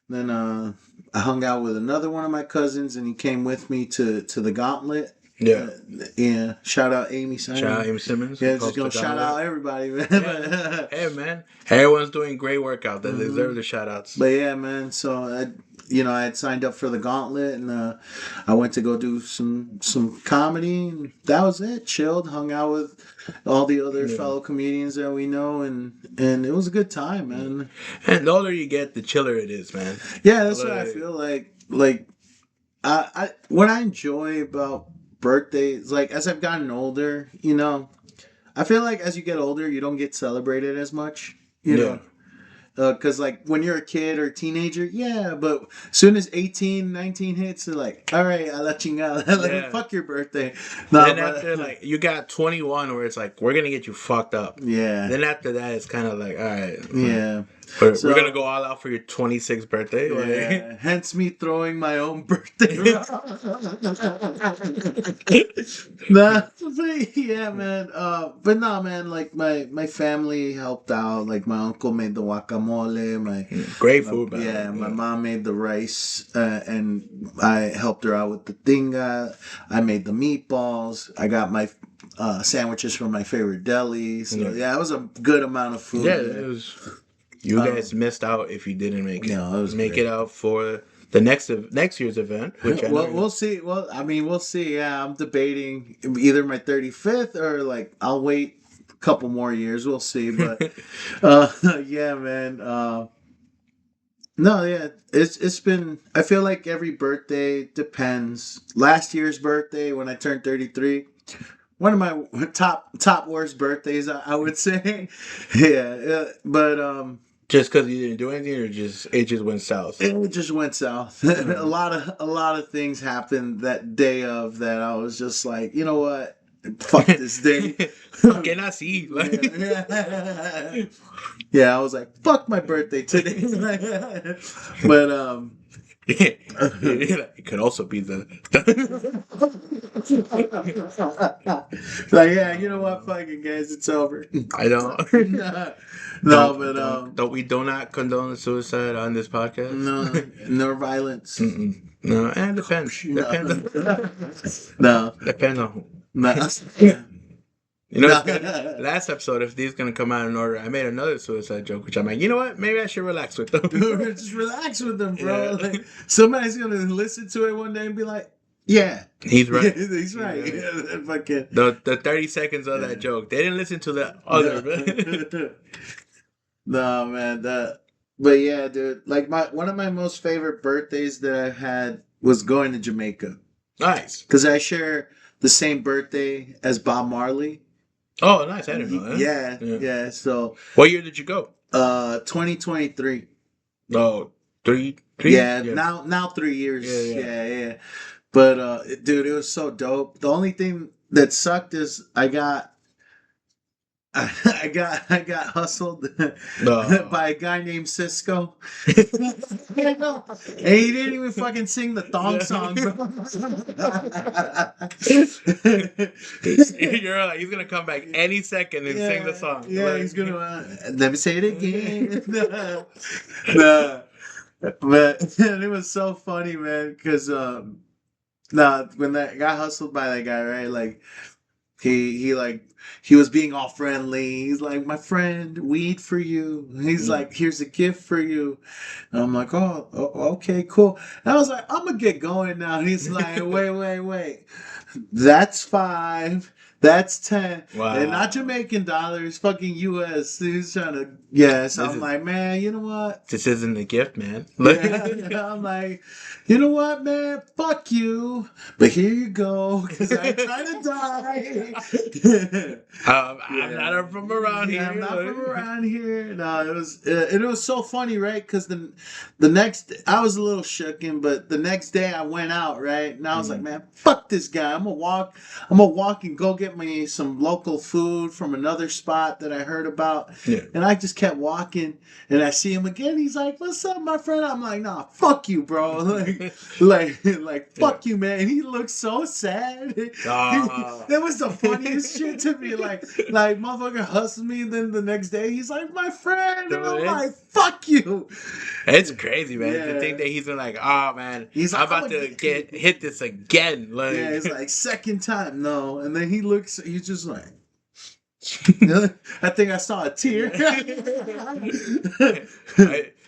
Then I hung out with another one of my cousins, and he came with me to the Gauntlet. Yeah. Yeah. Shout out Amy Simmons. Shout out Amy Simmons. Yeah, just gonna shout out everybody, man. Yeah. Hey, man. Everyone's doing great workout. They deserve the shout outs. But yeah, man. So I had signed up for the Gauntlet, and I went to go do some comedy, and that was it. Chilled, hung out with all the other fellow comedians that we know, and it was a good time, man. And the older you get, the chiller it is, man. Yeah, that's what I feel like. Like, what I enjoy about birthdays, like as I've gotten older, I feel like as you get older, you don't get celebrated as much. You know. Because like when you're a kid or a teenager, yeah, but as soon as 18, 19 hits, they're like, all right, I'll let you go. Fuck your birthday. No, then after like you got 21 where it's like, we're going to get you fucked up. Yeah. Then after that, it's kind of like, all right. Yeah. We're going to go all out for your 26th birthday. Yeah. Hence me throwing my own birthday. Yeah, man. But no, man, like my family helped out. Like my uncle made the guacamole. Great food, man. Yeah, my mom made the rice, and I helped her out with the tinga. I made the meatballs. I got my sandwiches from my favorite deli. So yeah, it was a good amount of food. Yeah, it was. You guys missed out if you didn't make it. No, it was make it out for the next year's event. Which we'll see. Well, I mean, we'll see. Yeah, I'm debating either my 35th or like I'll wait a couple more years. We'll see. But yeah, man. No, yeah, it's been. I feel like every birthday depends. Last year's birthday when I turned 33. One of my top worst birthdays, I would say. Yeah, but Just because you didn't do anything, or just it just went south? It just went south. A lot of things happened that day of that I was just like, you know what? Fuck this day. ¿Para qué nací? Yeah. Yeah, I was like, fuck my birthday today. But It could also be the. like, yeah, you know what, fucking guys, it's over. I don't. No, but Don't we do not condone suicide on this podcast? no, no violence. Mm-mm. No, and depends. No, Depends. no, Depends on who. no. You know, it's good. Last episode, if these gonna come out in order, I made another suicide joke, which I'm like, you know what? Maybe I should relax with them. Just relax with them, bro. Yeah. Like, somebody's gonna listen to it one day and be like, "Yeah, He's right. he's right." Yeah. Fucking The 30 seconds of that joke, they didn't listen to the other. no, man. But yeah, dude. Like one of my most favorite birthdays that I've had was going to Jamaica Nice. because I share the same birthday as Bob Marley. Oh, nice. I didn't know that. Yeah. So, What year did you go? 2023. Oh, three. Yeah, now 3 years. Yeah. But dude, it was so dope. The only thing that sucked is I got hustled by a guy named Cisco. And he didn't even fucking sing the thong song, You're like, he's gonna come back any second and sing the song. Yeah, Like, he's gonna let me say it again. Nah. But it was so funny, man, because when that got hustled by that guy, right? Like he was being all friendly. He's like, my friend, weed for you. He's like, here's a gift for you. And I'm like, okay, cool. And I was like, I'm gonna get going now. He's like, wait. That's 5. That's 10. Wow. And not Jamaican dollars, fucking US. He's trying to, yeah. So I'm like, man, you know what? This isn't a gift, man. Yeah, I'm like, you know what, man? Fuck you. But here you go, because I'm trying to die. I'm not from around here. I'm not from around here. No, it was so funny, right? Because the next, I was a little shooken, but the next day I went out, right? And I was like, man, fuck this guy. I'm gonna walk and go get me some local food from another spot that I heard about. Yeah. And I just kept walking, and I see him again. He's like, "What's up, my friend?" I'm like, "Nah, fuck you, bro. like, fuck you, man." And he looked so sad. That was the funniest shit to me. Like, motherfucker hustled me, and then the next day he's like, "My friend," and I'm like, "Fuck you." It's crazy, man. Yeah. To think that he's like, oh man, He's I'm like, about to get hit this again. Like, yeah, it's like second time, no, and then he's just like. I think I saw a tear.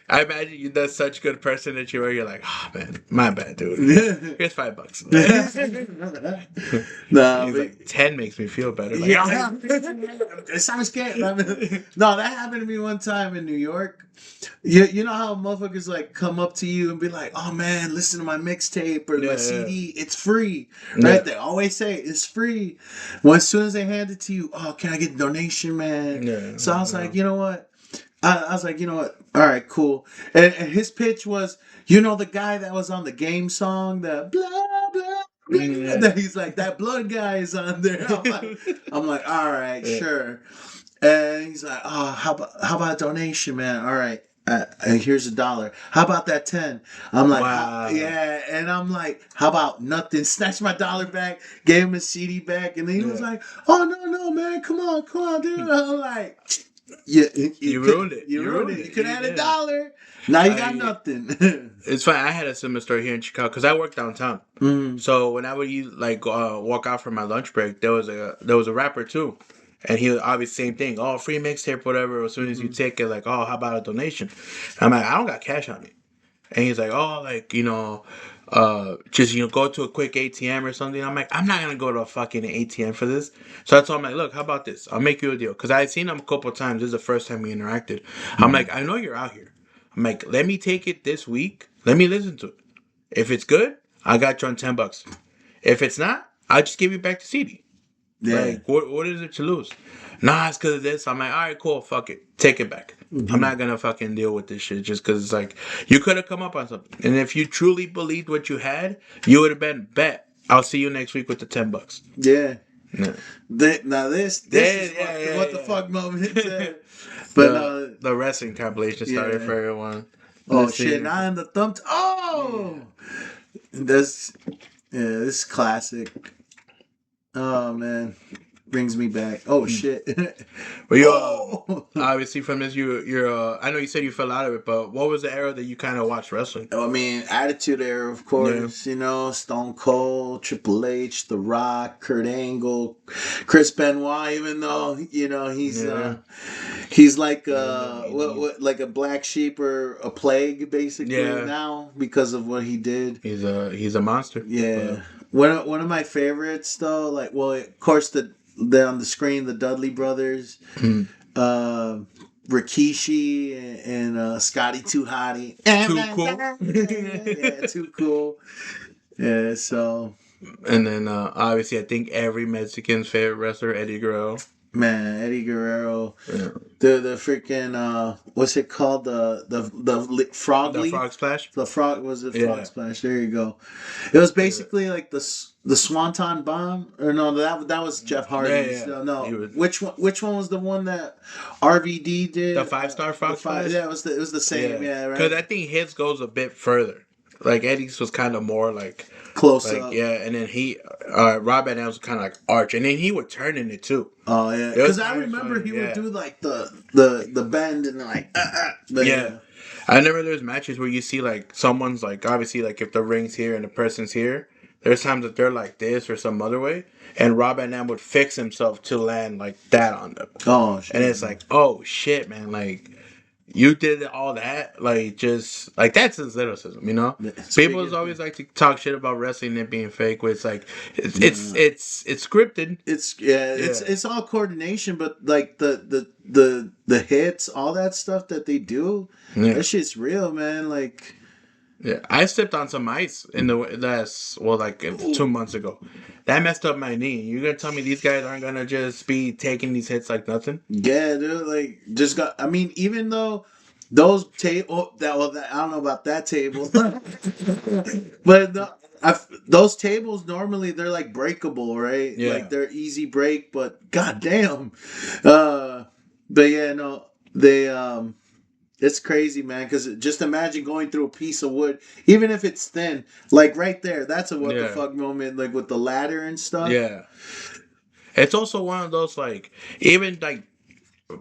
I imagine you're that such good person that you are. You're like, oh man, my bad, dude. Here's $5. No, he's like 10 makes me feel better. Like, yeah, it sounds scared. No, that happened to me one time in New York. You know how motherfuckers like come up to you and be like, "Oh man, listen to my mixtape or my CD. It's free." Right? Yeah. They always say it's free. Well, as soon as they hand it to you, "Oh, can I get a donation, man?" Yeah, so I was like, you know what? I was like, you know what? All right, cool. And his pitch was, you know, the guy that was on the game song, the blah blah. That he's like, that blood guy is on there. I'm like, all right, sure. And he's like, oh, how about a donation, man? All right. Here's $1. How about that 10? I'm like, wow. Yeah. And I'm like, how about nothing? Snatched my dollar back, gave him his CD back. And then he was like, oh, no, man. Come on, dude. I'm like, you ruined it. You ruined it. You could add $1. Now you got nothing. It's fine. I had a similar story here in Chicago because I work downtown. So when I would walk out for my lunch break, there was a rapper too. And he was obviously same thing. Oh, free mixtape, whatever. As soon as you take it, like, oh, how about a donation? And I'm like, I don't got cash on me. And he's like, oh, like, just, go to a quick ATM or something. I'm like, I'm not going to go to a fucking ATM for this. So I told him, like, look, how about this? I'll make you a deal. Because I had seen him a couple of times. This is the first time we interacted. I'm like, I know you're out here. I'm like, let me take it this week. Let me listen to it. If it's good, I got you on $10. If it's not, I'll just give you back the CD. Yeah. Like, what is it to lose? Nah, it's because of this. I'm like, all right, cool, fuck it, take it back. I'm Hmm. not gonna fucking deal with this shit just because it's like you could have come up on something, and if you truly believed what you had, you would have been bet. I'll see you next week with the $10. Yeah. Yeah, Now this yeah, is yeah, what the yeah. fuck moment. But the the wrestling compilation started yeah. for everyone. Oh Let's shit! see. Now in the thumb. Oh, that's this is classic. Oh man, brings me back. Oh shit. But you Oh. obviously from this you're I know you said you fell out of it, but what was the era that you kind of watched wrestling? I mean, Attitude Era, of Yeah, course. You know, Stone Cold, Triple H, The Rock, Kurt Angle, Chris Benoit. Even though yeah, he's like like a black sheep or a plague basically yeah. now because of what he did. He's a monster. But Yeah, one of my favorites though, like well, of course the on the screen the Dudley brothers, uh, Rikishi and Scotty Too Hottie. too cool. Yeah, too cool. Yeah, so And then obviously I think every Mexican's favorite wrestler, Eddie Guerrero. man, Eddie Guerrero, Yeah. the freaking what's it called frog The leap? Frog Splash. The frog was it frog Yeah. splash? There you go. It was Yeah. basically like the Swanton Bomb, or no, that was Jeff Yeah, Hardy's. yeah. No, He no. was Which one was the one that RVD did? the 5-star The Frog five. Splash. Yeah, it was the same. Yeah, Yeah, because right. I think his goes a bit further. Like Eddie's was kind of more Close like up. yeah, and then Rob Van Dam was kind of like arch, and then he would turn in it too. Oh yeah, It was because I kind of remember funny, he would yeah, do like the bend and like but yeah. yeah. I remember there's matches where you see like someone's like obviously like if the ring's here and the person's here, there's times that they're like this or some other way, and Rob Van Dam would fix himself to land like that on them, Oh and shit. it's like oh shit, man, like you did all that, like just like that's athleticism, you know. People's Speaking. always like to talk shit about wrestling and being fake, where it's like Nah. it's scripted. It's yeah, Yeah, it's all coordination, but like the hits, all that stuff that they do, yeah, that shit's real, man. Like, yeah. I stepped on some ice in the last like 2 months ago. That messed up my knee. You gonna tell me these guys aren't gonna just be taking these hits like nothing? yeah, dude, like just got. I mean, even though those table I don't know about that table, but those tables normally they're like breakable, right? Like Yeah, they're easy break, but goddamn, uh, but yeah, no, they it's crazy, man. Because just imagine going through a piece of wood, even if it's thin. Like right there, that's a what the yeah, fuck moment. Like with the ladder and stuff. yeah. It's also one of those like even like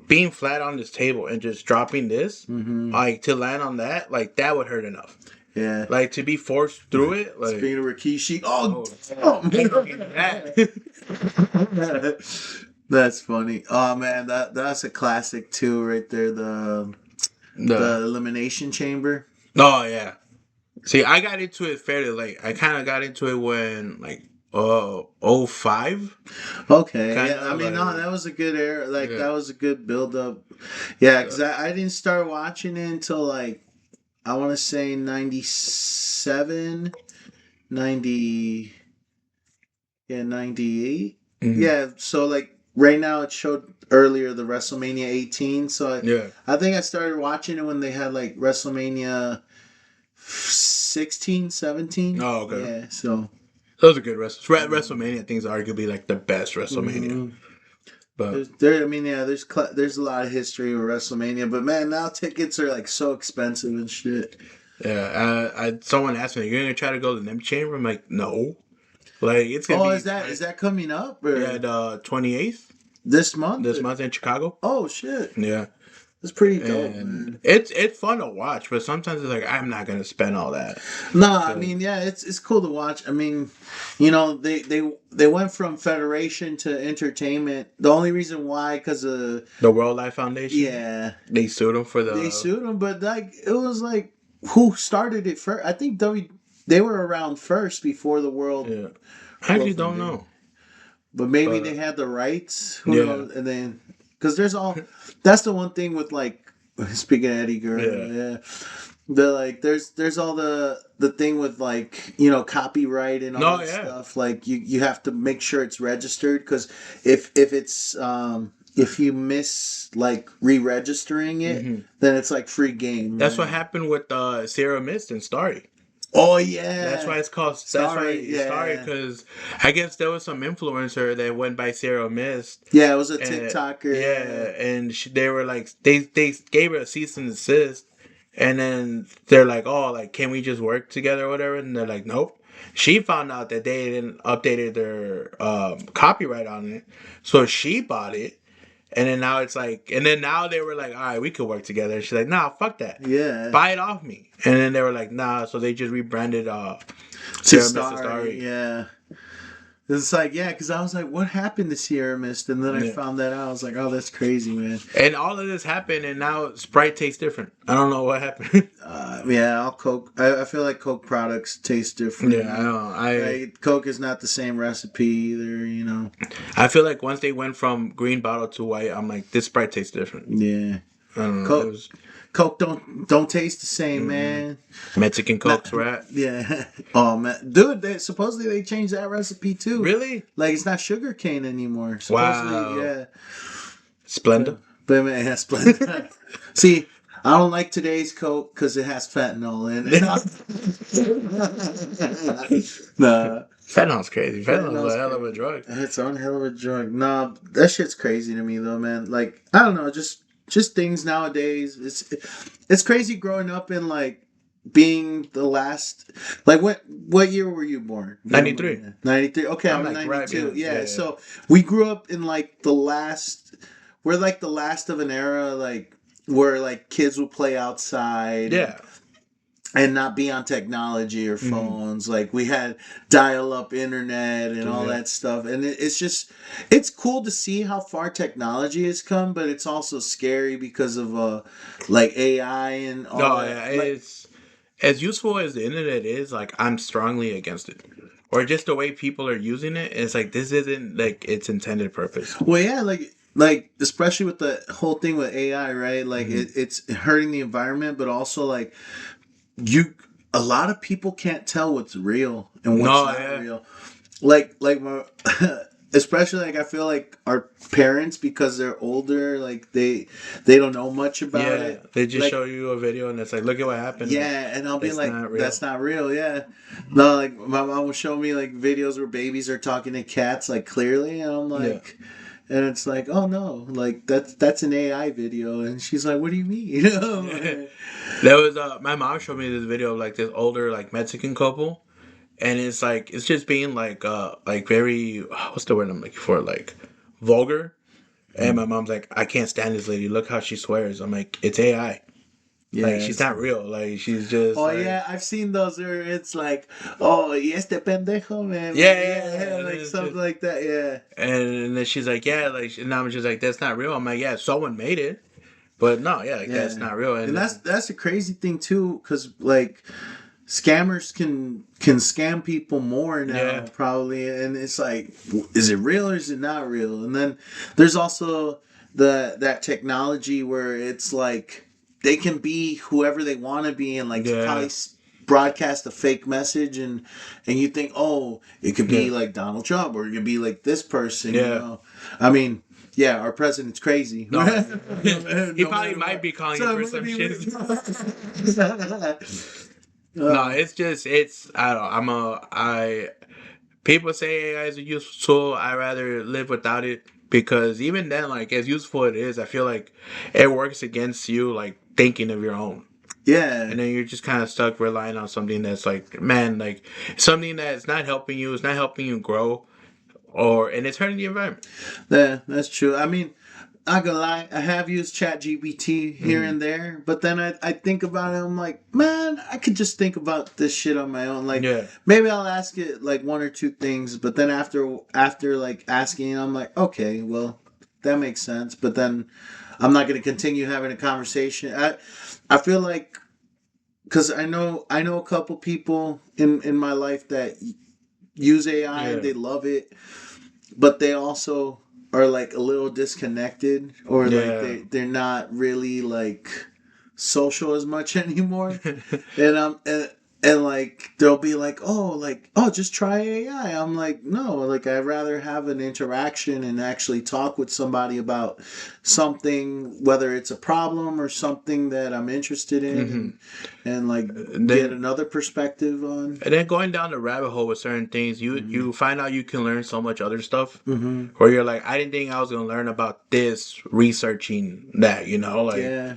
being flat on this table and just dropping this, Mm-hmm. like to land on that, like that would hurt enough. Yeah. Like to be forced through it, like Speaking of Rikishi, oh, oh, damn. That's funny. Oh man, that's a classic too, right there. The the elimination chamber. oh yeah. See, I got into it fairly late. I kind of got into it when like '05, Okay, kind yeah. I of mean, no, like that was a good era. Like yeah, that was a good build up. Yeah, yeah, because I didn't start watching it until like I want to say 97, 90, yeah, 98. mhm, Yeah, so like right now it showed earlier the WrestleMania 18. So yeah. I think I started watching it when they had like WrestleMania 16, 17. Oh okay. Yeah, so. Those are good wrestlers. WrestleMania, I think, is arguably like the best WrestleMania. Mhm. But I mean, yeah, there's a lot of history with WrestleMania, but man, now tickets are like so expensive and shit. yeah, someone asked me, "You're gonna try to go to the NIM Chamber?" I'm like, "No, like it's gonna Oh, be is that coming up yeah or the 28th this month? this month in Chicago." Oh shit, Yeah, that's pretty dope, and man. it's fun to watch, but sometimes it's like I'm not gonna spend all that. No, I 'Cause mean, yeah, it's cool to watch. I mean, you know, they went from federation to entertainment. The only reason why, because of the World Life Foundation, yeah, they sued them for they the sued them, but like it was like who started it first? I think they were around first before the yeah. I actually World don't Foundation. know, But maybe they but had the rights. Who yeah, knows? And then because there's all that's the one thing with like speaking of Eddie Guerrero, yeah, yeah. The like there's all the thing with like, you know, copyright and all No, that yeah. stuff. Like you have to make sure it's registered, because if it's if you miss like re-registering it, Hmm. then it's like free game, That's what right? happened with Sierra Mist and Starry. Oh That's yeah. why it's called. That's why Sorry, it's Starry, yeah. because I guess there was some influencer that went by Sierra Mist. Yeah, it was a And TikToker, yeah, and they were like, they gave her a cease and desist, and then they're like, oh, like, can we just work together or whatever? And they're like, nope. She found out that they didn't updated their copyright on it, so she bought it. And then now it's like, and then now they were like, all right, we could work together. She's like, nah, fuck that, yeah. buy it off me. And then they were like, nah, so they just rebranded To Sarah Mr. Starry, Starry. yeah. It's like, yeah, because I was like, what happened to Sierra Mist? And then I Yeah. found that out. I was like, oh, that's crazy, man. And all of this happened, and now Sprite tastes different. I don't know what happened. Yeah, I'll Coke. I feel like Coke products taste different. Yeah, I don't. Like Coke is not the same recipe either, you know. I feel like once they went from green bottle to white, I'm like, this Sprite tastes different. Yeah, I don't know. It Coke was Coke don't taste the same, man. Mexican Not, Cokes, rat. yeah. Oh man, dude. Supposedly they changed that recipe too. Really? Like it's not sugar cane anymore. Supposedly, Wow. yeah. Splenda. But man, it has plenty. See, I don't like today's Coke because it has fentanyl in it. Nah, Fentanyl's crazy. Fentanyl's fentanyl's a hell of a crazy. drug. It's one hell of a drug. Nah, that shit's crazy to me though, man. Like I don't know, just things nowadays. It's crazy growing up in like being the last. Like what year were you born? 93. 93. Okay, I'm I'm a like right 92. behind. Yeah, Yeah, yeah. so we grew up in like the last. We're like the last of an era, like where like kids would play outside Yeah. and not be on technology or Mhm. phones. Like we had dial-up internet and all Yeah. that stuff, and it's just it's cool to see how far technology has come, but it's also scary because of like AI and all No, that. yeah. Like, It's as useful as the internet is. Like, I'm strongly against it, or just the way people are using it. It's like this isn't like its intended purpose. well, yeah, like especially with the whole thing with AI, right? Like Hmm. it's hurting the environment, but also like you a lot of people can't tell what's real and what's No, not yeah, real. Like my, especially like I feel like our parents, because they're older, like they don't know much about yeah. it. They just show Like you a video, and it's like, look at what happened. Like, yeah, and I'll be it's like, not real. that's not real. Yeah, no, like my mom will show me like videos where babies are talking to cats like clearly, and I'm Yeah. like. And it's like, oh no, like that's an AI video, and she's like, what do you mean? You know? There was my mom showed me this video of like this older like Mexican couple, and it's like it's just being like very what's the word I'm looking for, like vulgar. And my mom's like, I can't stand this lady. Look how she swears. I'm like, it's AI. Like, she's Yes. not real. Like, she's just Oh like, yeah, I've seen those where it's like, oh, y este pendejo, man. yeah, Yeah, yeah. yeah, And then like it's something just, like that. Yeah, and then she's like, yeah, like, and I'm just like, that's not real. I'm like, yeah, someone made it, but no, yeah, like that's yeah. not real. And And then that's a crazy thing too, because like scammers can scam people more yeah, now probably, and it's like, is it real or is it not real? And then there's also that technology where it's like they can be whoever they want to be, and like probably yeah, broadcast a fake message, and you think, oh, it could yeah, be like Donald Trump, or it could be like this person, you yeah. know. I mean, yeah, our president's crazy. No, he No probably matter might what. be calling you So for it might some be. shit. No, uh, it's just it's I don't. I'm a I. People say AI is a useful tool. I rather live without it because even then, like as useful it is, I feel like it works against you, like thinking of your own, yeah, and then you're just kind of stuck relying on something that's like, man, like something that's not helping you. It's not helping you grow, or and it's hurting the environment. that's true. I mean, not gonna lie, I have used ChatGPT here Hmm. and there, but then I think about it, I'm like, man, I could just think about this shit on my own. Like Yeah, maybe I'll ask it like one or two things, but then after like asking, I'm like, okay, well, that makes sense. But then I'm not gonna continue having a conversation. I feel like because I know a couple people in my life that use AI and yeah, they love it, but they also are like a little disconnected, or like yeah. they're not really like social as much anymore. And and like they'll be like, oh, just try AI. I'm like, no, like I'd rather have an interaction and actually talk with somebody about something, whether it's a problem or something that I'm interested in, Hmm. and like And get then another perspective on. and then going down the rabbit hole with certain things, Mm-hmm. you find out you can learn so much other stuff. Mm-hmm. Where you're like, I didn't think I was gonna learn about this researching that, like, Yeah.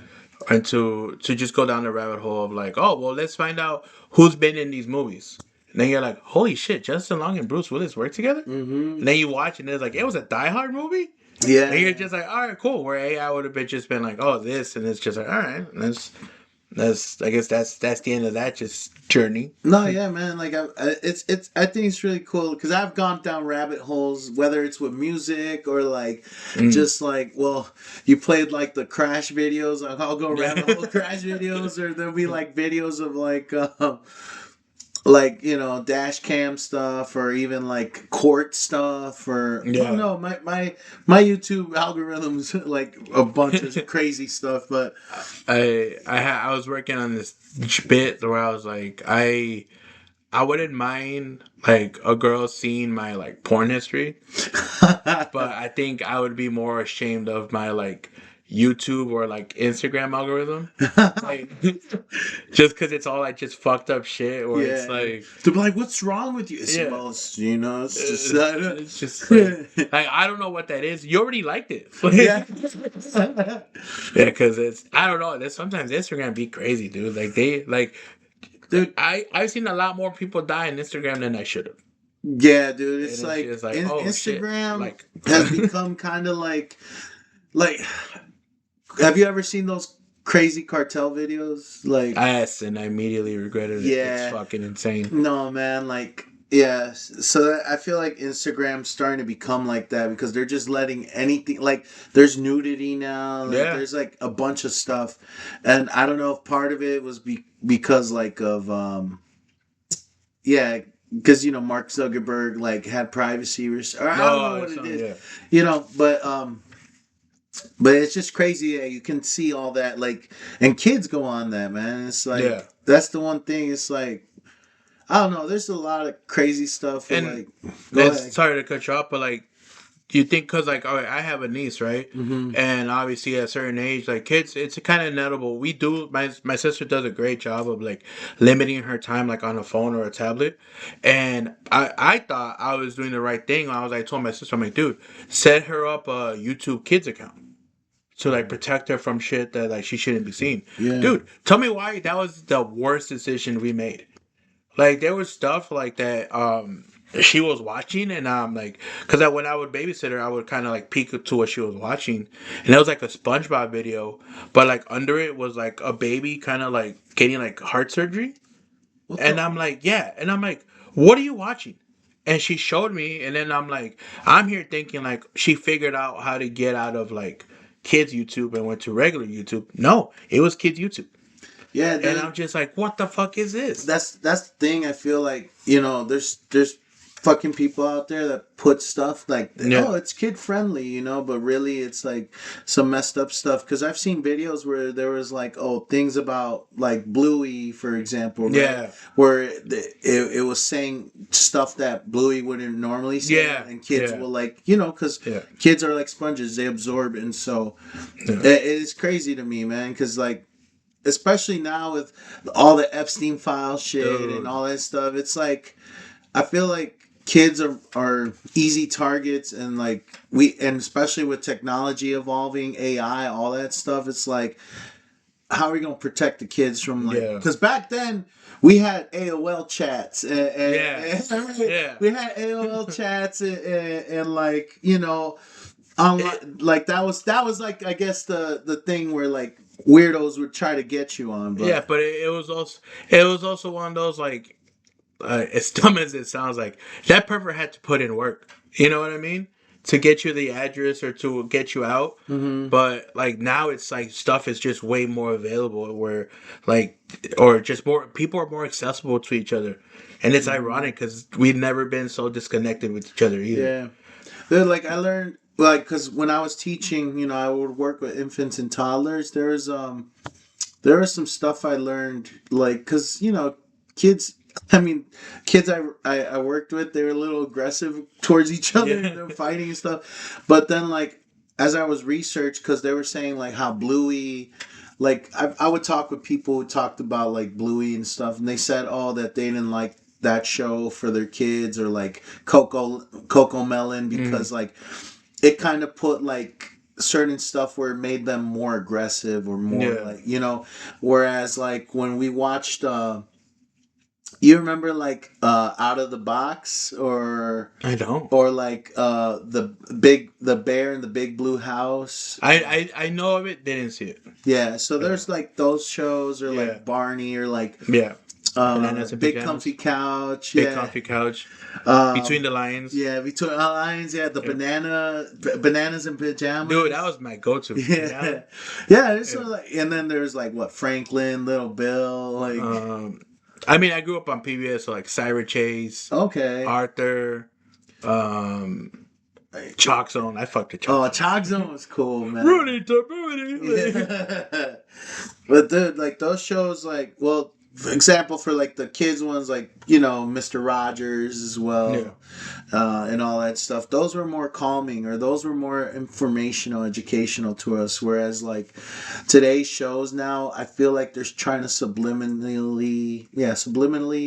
and to just go down the rabbit hole of like, oh well, let's find out who's been in these movies. And then you're like, holy shit, Justin Long and Bruce Willis work together. Mm-hmm. And then you watch and it's like, it was a Die Hard movie. And you're Yeah. just like, all right, cool. Where AI would have been just been like, oh, this, and it's just like, all right, that's I guess that's the end of that just journey. No, yeah, man. Like, it's. I think it's really cool because I've gone down rabbit holes, whether it's with music or like, Mm. just like, well, you played like the crash videos. I'll go Yeah. rabbit hole crash videos, or there'll be like videos of like dash cam stuff, or even like court stuff, or I don't Yeah. know. My YouTube algorithms like a bunch of crazy stuff, but I was working on this bit where I was like, I wouldn't mind like a girl seeing my like porn history, but I think I would be more ashamed of my like YouTube or like Instagram algorithm, like just because it's all like just fucked up shit, or it's Yeah. like, To be like, what's wrong with you? It's yeah, most, it's just, it's just like I don't know what that is. You already liked it, yeah. yeah, because it's I don't know. There's sometimes Instagram be crazy, dude. Like they like Dude, I've seen a lot more people die on Instagram than I should have, yeah, dude. It's and it's like just like, oh shit, Instagram like. has become kind of like, have you ever seen those crazy cartel videos? Like, Yes, and I immediately regretted it. It's yeah. fucking insane. No, man, like, yeah. So I feel like Instagram's starting to become like that because they're just letting anything, like, there's nudity now, like, Yeah. there's like a bunch of stuff. And I don't know if part of it was because, like, of, yeah, because, Mark Zuckerberg, like, had privacy, or I don't know No, what it's it not. is, Yeah. but it's just crazy. Yeah, you can see all that, like, and kids go on that, man. It's Yeah. like, that's the one thing. It's like, I don't know. There's a lot of crazy stuff. With And like, go that's ahead. sorry to cut you off, but like, do you think because like, all right, I have a niece, right? Mm-hmm. And obviously at a certain age, like kids, it's kind of inevitable. We do. My sister does a great job of like limiting her time, like on a phone or a tablet. And I thought I was doing the right thing. I told my sister, I'm like, dude, set her up a YouTube Kids account to like protect her from shit that like she shouldn't be seeing. Yeah. Dude, tell me why that was the worst decision we made. Like there was stuff like that she was watching, and like because when I would babysit her I would kind of like peek to what she was watching, and it was like a SpongeBob video, but like under it was like a baby kind of like getting like heart surgery. What And the? I'm like, yeah. And I'm like, what are you watching? And she showed me, and then I'm like, I'm here thinking like she figured out how to get out of like kids YouTube and went to regular YouTube. No, it was kids YouTube. Yeah, And I'm just like, what the fuck is this? that's the thing. I feel like there's fucking people out there that put stuff like, Yeah. oh, it's kid friendly, but really it's like some messed up stuff. Because I've seen videos where there was like, oh, things about like Bluey, for example, right? Yeah. Where it was saying stuff that Bluey wouldn't normally say, Yeah. and kids Yeah. will like, because Yeah. kids are like sponges, they absorb, and so Yeah. it's crazy to me, man, because like, especially now with all the Epstein file shit and Dude. all that stuff, it's like I feel like kids are easy targets, and like and especially with technology evolving, AI, all that stuff, it's like, how are we gonna protect the kids from, like, Yeah. because back then we had AOL chats, Yeah. Yeah. we had AOL chats, and like, online, like that was like, I guess the thing where like weirdos would try to get you on, Yeah, but but it was also one of those like as dumb as it sounds, like that pervert had to put in work. You know what I mean? To get you the address or to get you out. mm-hmm. But like now it's like stuff is just way more available where like or just more people are more accessible to each other. And it's ironic because we've never been so disconnected with each other either. Yeah. Like, I learned, like, because when I was teaching, I would work with infants and toddlers. there was some stuff I learned, like, because, kids, I mean, kids I worked with, they were a little aggressive towards each other and Yeah. they're fighting and stuff. But then, like, as I was researched, because they were saying, like, how Bluey, like, I would talk with people who talked about, like, Bluey and stuff, and they said, oh, that they didn't like that show for their kids, or like Coco Melon, Mm, because like it kind of put like certain stuff where it made them more aggressive or more yeah. like, whereas like when we watched you remember like Out of the Box, I don't. or like the Bear in the Big Blue House. I know of it. Didn't see it. Yeah, so Yeah. there's like those shows, or Yeah. like Barney, or like Yeah. Bananas and Big Comfy pajamas. Couch. Big Yeah. comfy couch. Between um the lines. yeah, between our lines, yeah, the Yeah. bananas and Dude, that pajamas. was my go-to. Yeah, yeah. There's Yeah. sort of like, and then there's like what, Franklin, Little Bill, like, Um, I mean, I grew up on PBS, so like Cyber Chase, okay. Arthur, um, Chalk Zone. I fucked the Chalk Oh, Zone. Chalk Zone was cool, man. Rudy to Rudy. Yeah. But dude, like those shows, like, well, for example, for like the kids ones, like, Mr. Rogers as Yeah. well, and all that stuff. Those were more calming, or those were more informational, educational to us. Whereas like today's shows now, I feel like they're trying to subliminally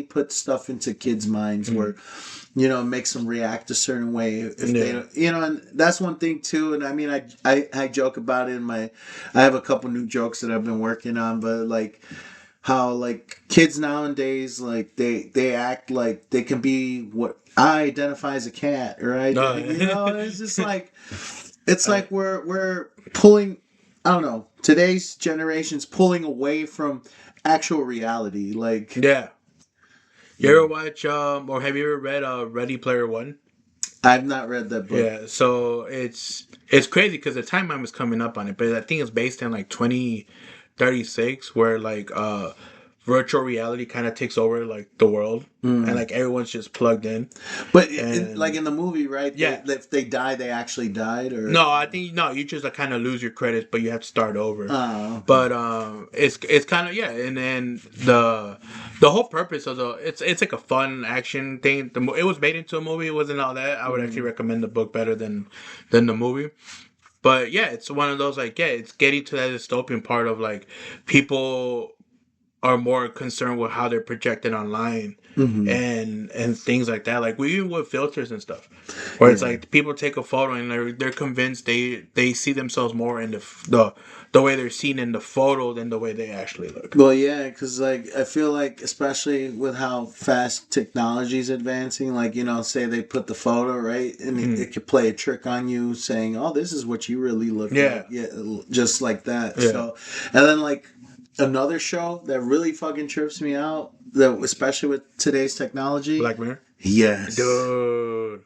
put stuff into kids' minds, Mm. where makes them react a certain way if they Yeah. don't, and that's one thing too. And I mean, I joke about it in my, I have a couple new jokes that I've been working on, but like how like kids nowadays, like they act like they can be what I identify as a cat, right? No. It's just like, it's I, like we're pulling, I don't know, today's generation's pulling away from actual reality, like. yeah. You ever watch or have you ever read Ready Player One? I've not read that book. Yeah, so it's crazy because the timeline was coming up on it, but I think it's based in like 2036, where like virtual reality kind of takes over like the world, and Mm. like everyone's just plugged in. But like And in the movie, right? yeah, If they die, they actually died, or. no, I think no, you just like kind of lose your credits, but you have to start over. Oh, okay. But it's kind of yeah, and then the whole purpose of the it's like a fun action thing. It was made into a movie. It wasn't all that. I would actually Mm. recommend the book better than the movie. But yeah, it's one of those like yeah, it's getting to that dystopian part of like people are more concerned with how they're projected online Hmm. and things like that. Like we even with filters and stuff, where it's Yeah. like people take a photo and they're convinced they see themselves more in the way they're seen in the photo than the way they actually look. Well, yeah, because like I feel like, especially with how fast technology is advancing, like, say they put the photo, right, and Mm. it could play a trick on you, saying, "Oh, this is what you really look Yeah, like," yeah, just like that. yeah. So, and then like another show that really fucking trips me out, that especially with today's technology. Black Mirror, Yes. dude.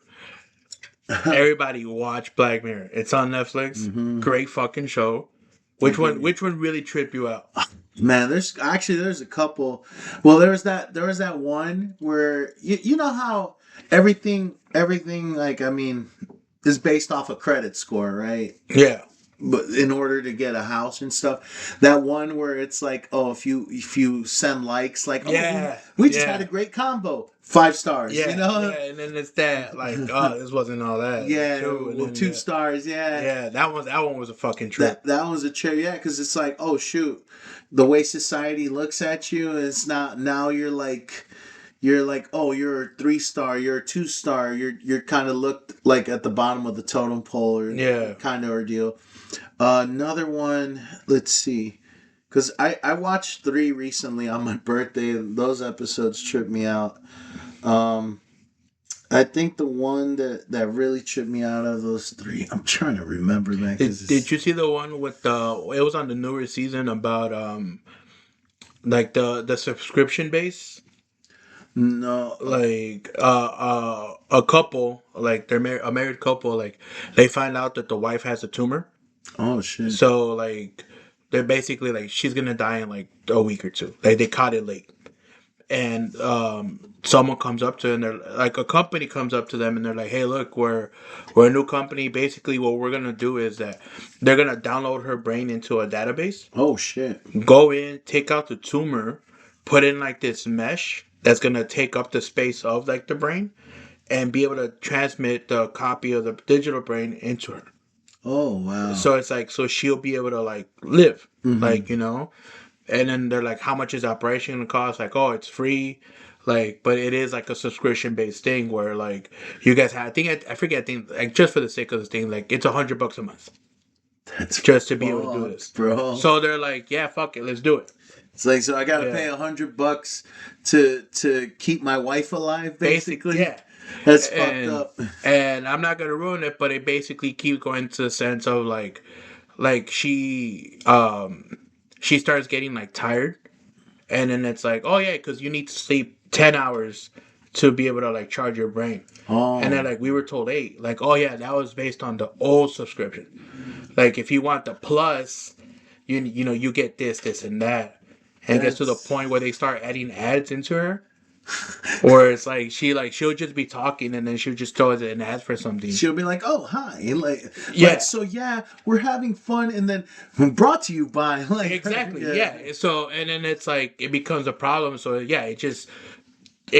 Everybody watch Black Mirror. It's on Netflix. Hmm. Great fucking show. Which one? Which one really tripped you out? Man, there's a couple. Well, there was that one where you know how everything, like, I mean, is based off a credit score, right? Yeah, But in order to get a house and stuff, that one where it's like, oh, if you send likes, like, oh, yeah, we just had a yeah. great combo, 5 stars, Yeah, yeah, and then it's that like, oh, this wasn't all that. Yeah, Two, and well, then two yeah, stars, yeah. yeah, that one was a fucking That trip. that was a trip, yeah, because it's like, oh shoot, the way society looks at you, it's not, now you're like, oh, you're a 3 star, you're a 2 star, you're kind of looked like at the bottom of the totem pole, or Yeah, kind of ordeal. Another one, let's see, because I watched 3 recently on my birthday, and those episodes tripped me out. Um, I think the one that really tripped me out of those 3, I'm trying to remember that, because did it's. you see the one with the? It was on the newer season about like the subscription base. No. Like a couple, like a married couple, like they find out that the wife has a tumor. Oh shit. So like they're basically like she's gonna die in like a week or two. Like they caught it late. and someone comes up to them, and they're like, a company comes up to them and they're like, hey, look, we're a new company. Basically what we're gonna do is that they're gonna download her brain into a database, Oh shit. go in, take out the tumor, put in like this mesh that's gonna take up the space of like the brain, and be able to transmit the copy of the digital brain into her. Oh wow. So it's like, so she'll be able to like live, Mm-hmm. like, you know. And then they're like, how much is the operation gonna cost? Like, oh, it's free. Like, but it is like a subscription based thing where like you guys have. I forget. I think like just for the sake of this thing, like it's $100 a month That's just to be able to do fucked, this. bro. So they're like, yeah, fuck it, let's do it. It's like, so I gotta Yeah. pay $100 to keep my wife alive, basically. Yeah. That's fucked And up. and I'm not gonna ruin it, but it basically keeps going to the sense of like she starts getting like tired, and then it's like, oh yeah, because you need to sleep 10 hours to be able to like charge your brain. And then Oh, like we were told 8. Like, oh yeah, that was based on the old subscription. Like if you want the plus, you know you get this and that, and it gets to the that's. point where they start adding ads into her. Or it's like she'll just be talking and then she'll just throw it an ad for something. She'll be like, "Oh, hi," and like, Yeah. so yeah, we're having fun, and then brought to you by like Exactly. Yeah. So and then it's like it becomes a problem. So yeah, it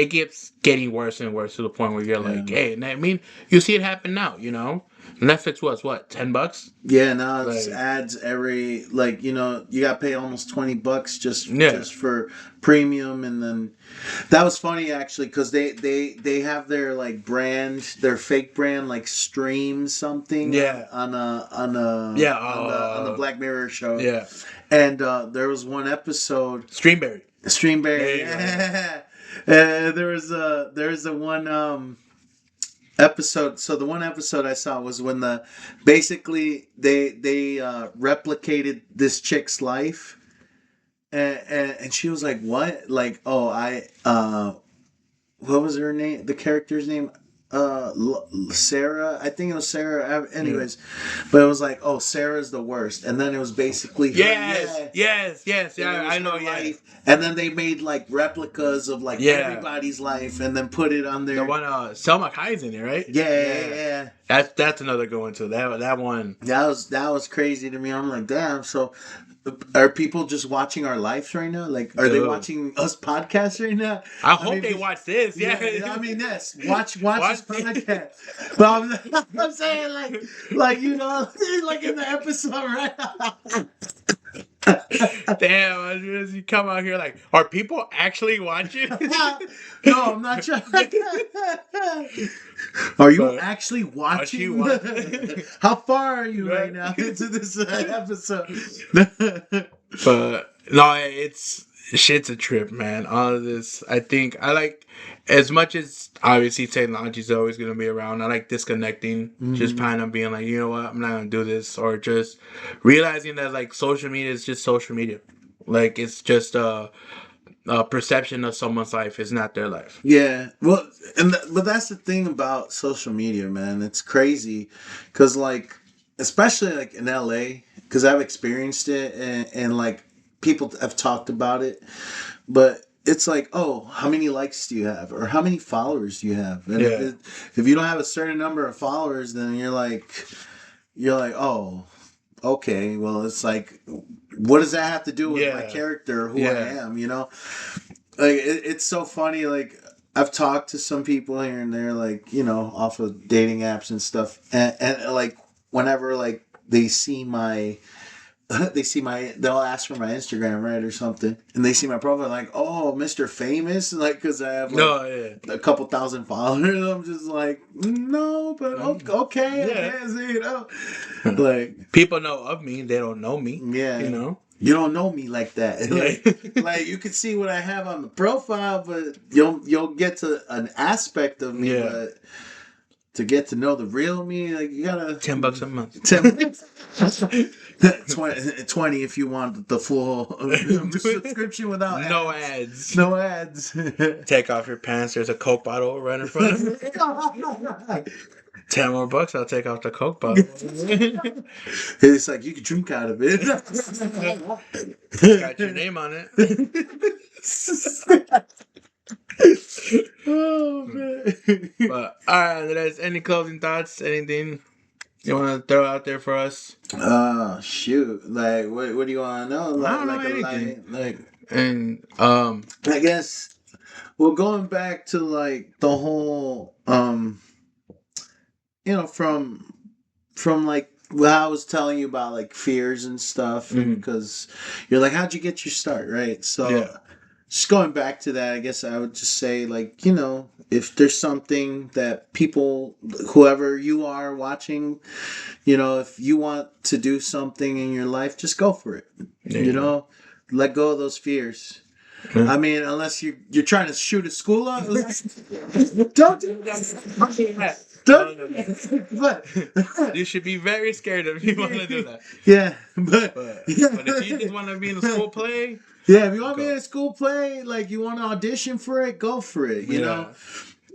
keeps getting worse and worse to the point where you're like, yeah. hey, and I mean, you see it happen now. You know, Netflix was what, $10? Yeah, now it's Like, ads every like you got to pay almost $20 yeah, just for premium, and then that was funny actually because they have their like brand, their fake brand like stream something yeah, yeah, on the Black Mirror show, yeah. and there was one episode Streamberry. There Streamberry, you go. yeah. There's a one episode. So the one episode I saw was when basically they replicated this chick's life, and she was like, what, like, oh, I what was her name, the character's name, Sarah, I think it was Sarah, anyways, but it was like, oh, Sarah's the worst, and then it was basically her, Yes, yeah, yes, yes. and it Yeah, was I know. her Yeah, life, and then they made like replicas of like yeah. everybody's life, and then put it on The there. one, Selma Hayes in it, right? Yeah, yeah, Yeah. yeah. That's another good one too. That one. That was crazy to me. I'm like, damn. So, are people just watching our lives right now? Like, are they Dude. watching us podcasts right now? I hope mean, they watch this. Yeah. I mean, yes. Watch this Watch it. podcast. But I'm saying like like in the episode, right? Damn, as you come out here like, are people actually watching? No, I'm not trying. Are you But actually she watching? watching. How far are you right now into this episode? But no, it's shit's a trip, man. All of this, I think I like as much as obviously technology is always gonna be around. I like disconnecting, just kind of being like, you know what, I'm not gonna do this, or just realizing that like social media is just social media, like it's just a perception of someone's life is not their life. Yeah, well, but that's the thing about social media, man. It's crazy, cause like, especially like in LA, cause I've experienced it, and like people have talked about it, but it's like, oh, how many likes do you have, or how many followers do you have? And Yeah. if you don't have a certain number of followers, then you're like, oh, okay, well, it's like, what does that have to do with my Yeah. character, who I Yeah. am? Like it's so funny. Like I've talked to some people here and there, like off of dating apps and stuff, and like whenever like they see my. They'll ask for my Instagram, right, or something, and they see my profile, like, oh, Mr. Famous, like, because I have like No. Yeah. a couple thousand followers. I'm just like, no, but okay, I Yeah. guess, like, People know of me, they don't know me. yeah, You know. you don't know me like that. Yeah. Like you can see what I have on the profile, but you'll get to an aspect of me, Yeah. but to get to know the real me, like you gotta $10 a month. 20 if you want the full subscription without No ads. ads. No ads. Take off your pants. There's a Coke bottle right in front of you. $10 more, I'll take off the Coke bottle. It's like you can drink out of it. Got your name on it. Oh man. But alright, Andres, any closing thoughts? Anything you want to throw out there for us? Shoot. Like, what do you want to know? I don't know Like a anything. line, like. And I guess. Well, going back to like the whole, from like what I was telling you about like fears and stuff, and because you're like, how'd you get your start, right? So. yeah, Just going back to that, I guess I would just say, like, if there's something that people, whoever you are watching, if you want to do something in your life, just go for it. there you go. Let go of those fears. Yeah. I mean, unless you're trying to shoot a school up, don't do that. Don't. But You should be very scared if you want to do that. yeah, But if you just want to be in a school play, yeah, if you want to be go. in a school play, like you want to audition for it, go for it. You know.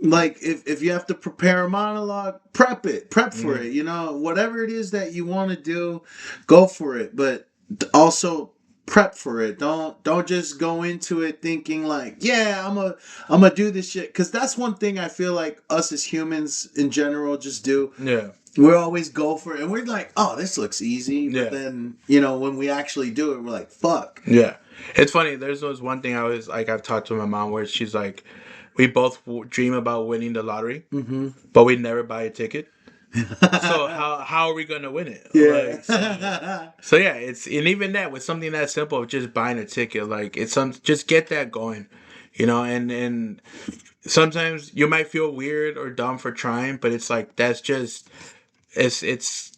Yeah. Like if you have to prepare a monologue, prep for it, whatever it is that you want to do, go for it, but also prep for it. Don't just go into it thinking like, yeah, I'm gonna do this shit, cuz that's one thing I feel like us as humans in general just do. Yeah. We always go for it and we're like, oh, this looks easy, Yeah. but then, when we actually do it, we're like, fuck. Yeah. It's funny, there's was one thing I was like, I've talked to my mom where she's like, we both dream about winning the lottery, but we never buy a ticket. So how are we gonna win it? Yeah. Like, so yeah, and even that with something that simple, just buying a ticket, like just get that going, and sometimes you might feel weird or dumb for trying, but it's like that's just it's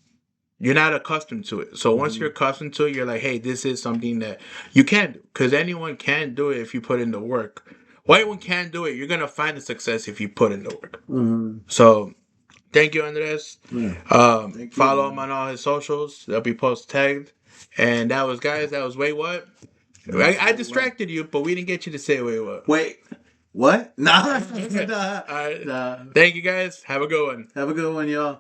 you're not accustomed to it. So once you're accustomed to it, you're like, hey, this is something that you can do, because anyone can do it if you put in the work. Well, anyone can do it. You're gonna find the success if you put in the work. So. Thank you, Andres. Yeah. Follow him on all his socials. They'll be post tagged. And that was, guys, Wait What? I distracted you, but we didn't get you to say wait what. Wait, what? Nah. All right. Nah. Thank you, guys. Have a good one. Have a good one, y'all.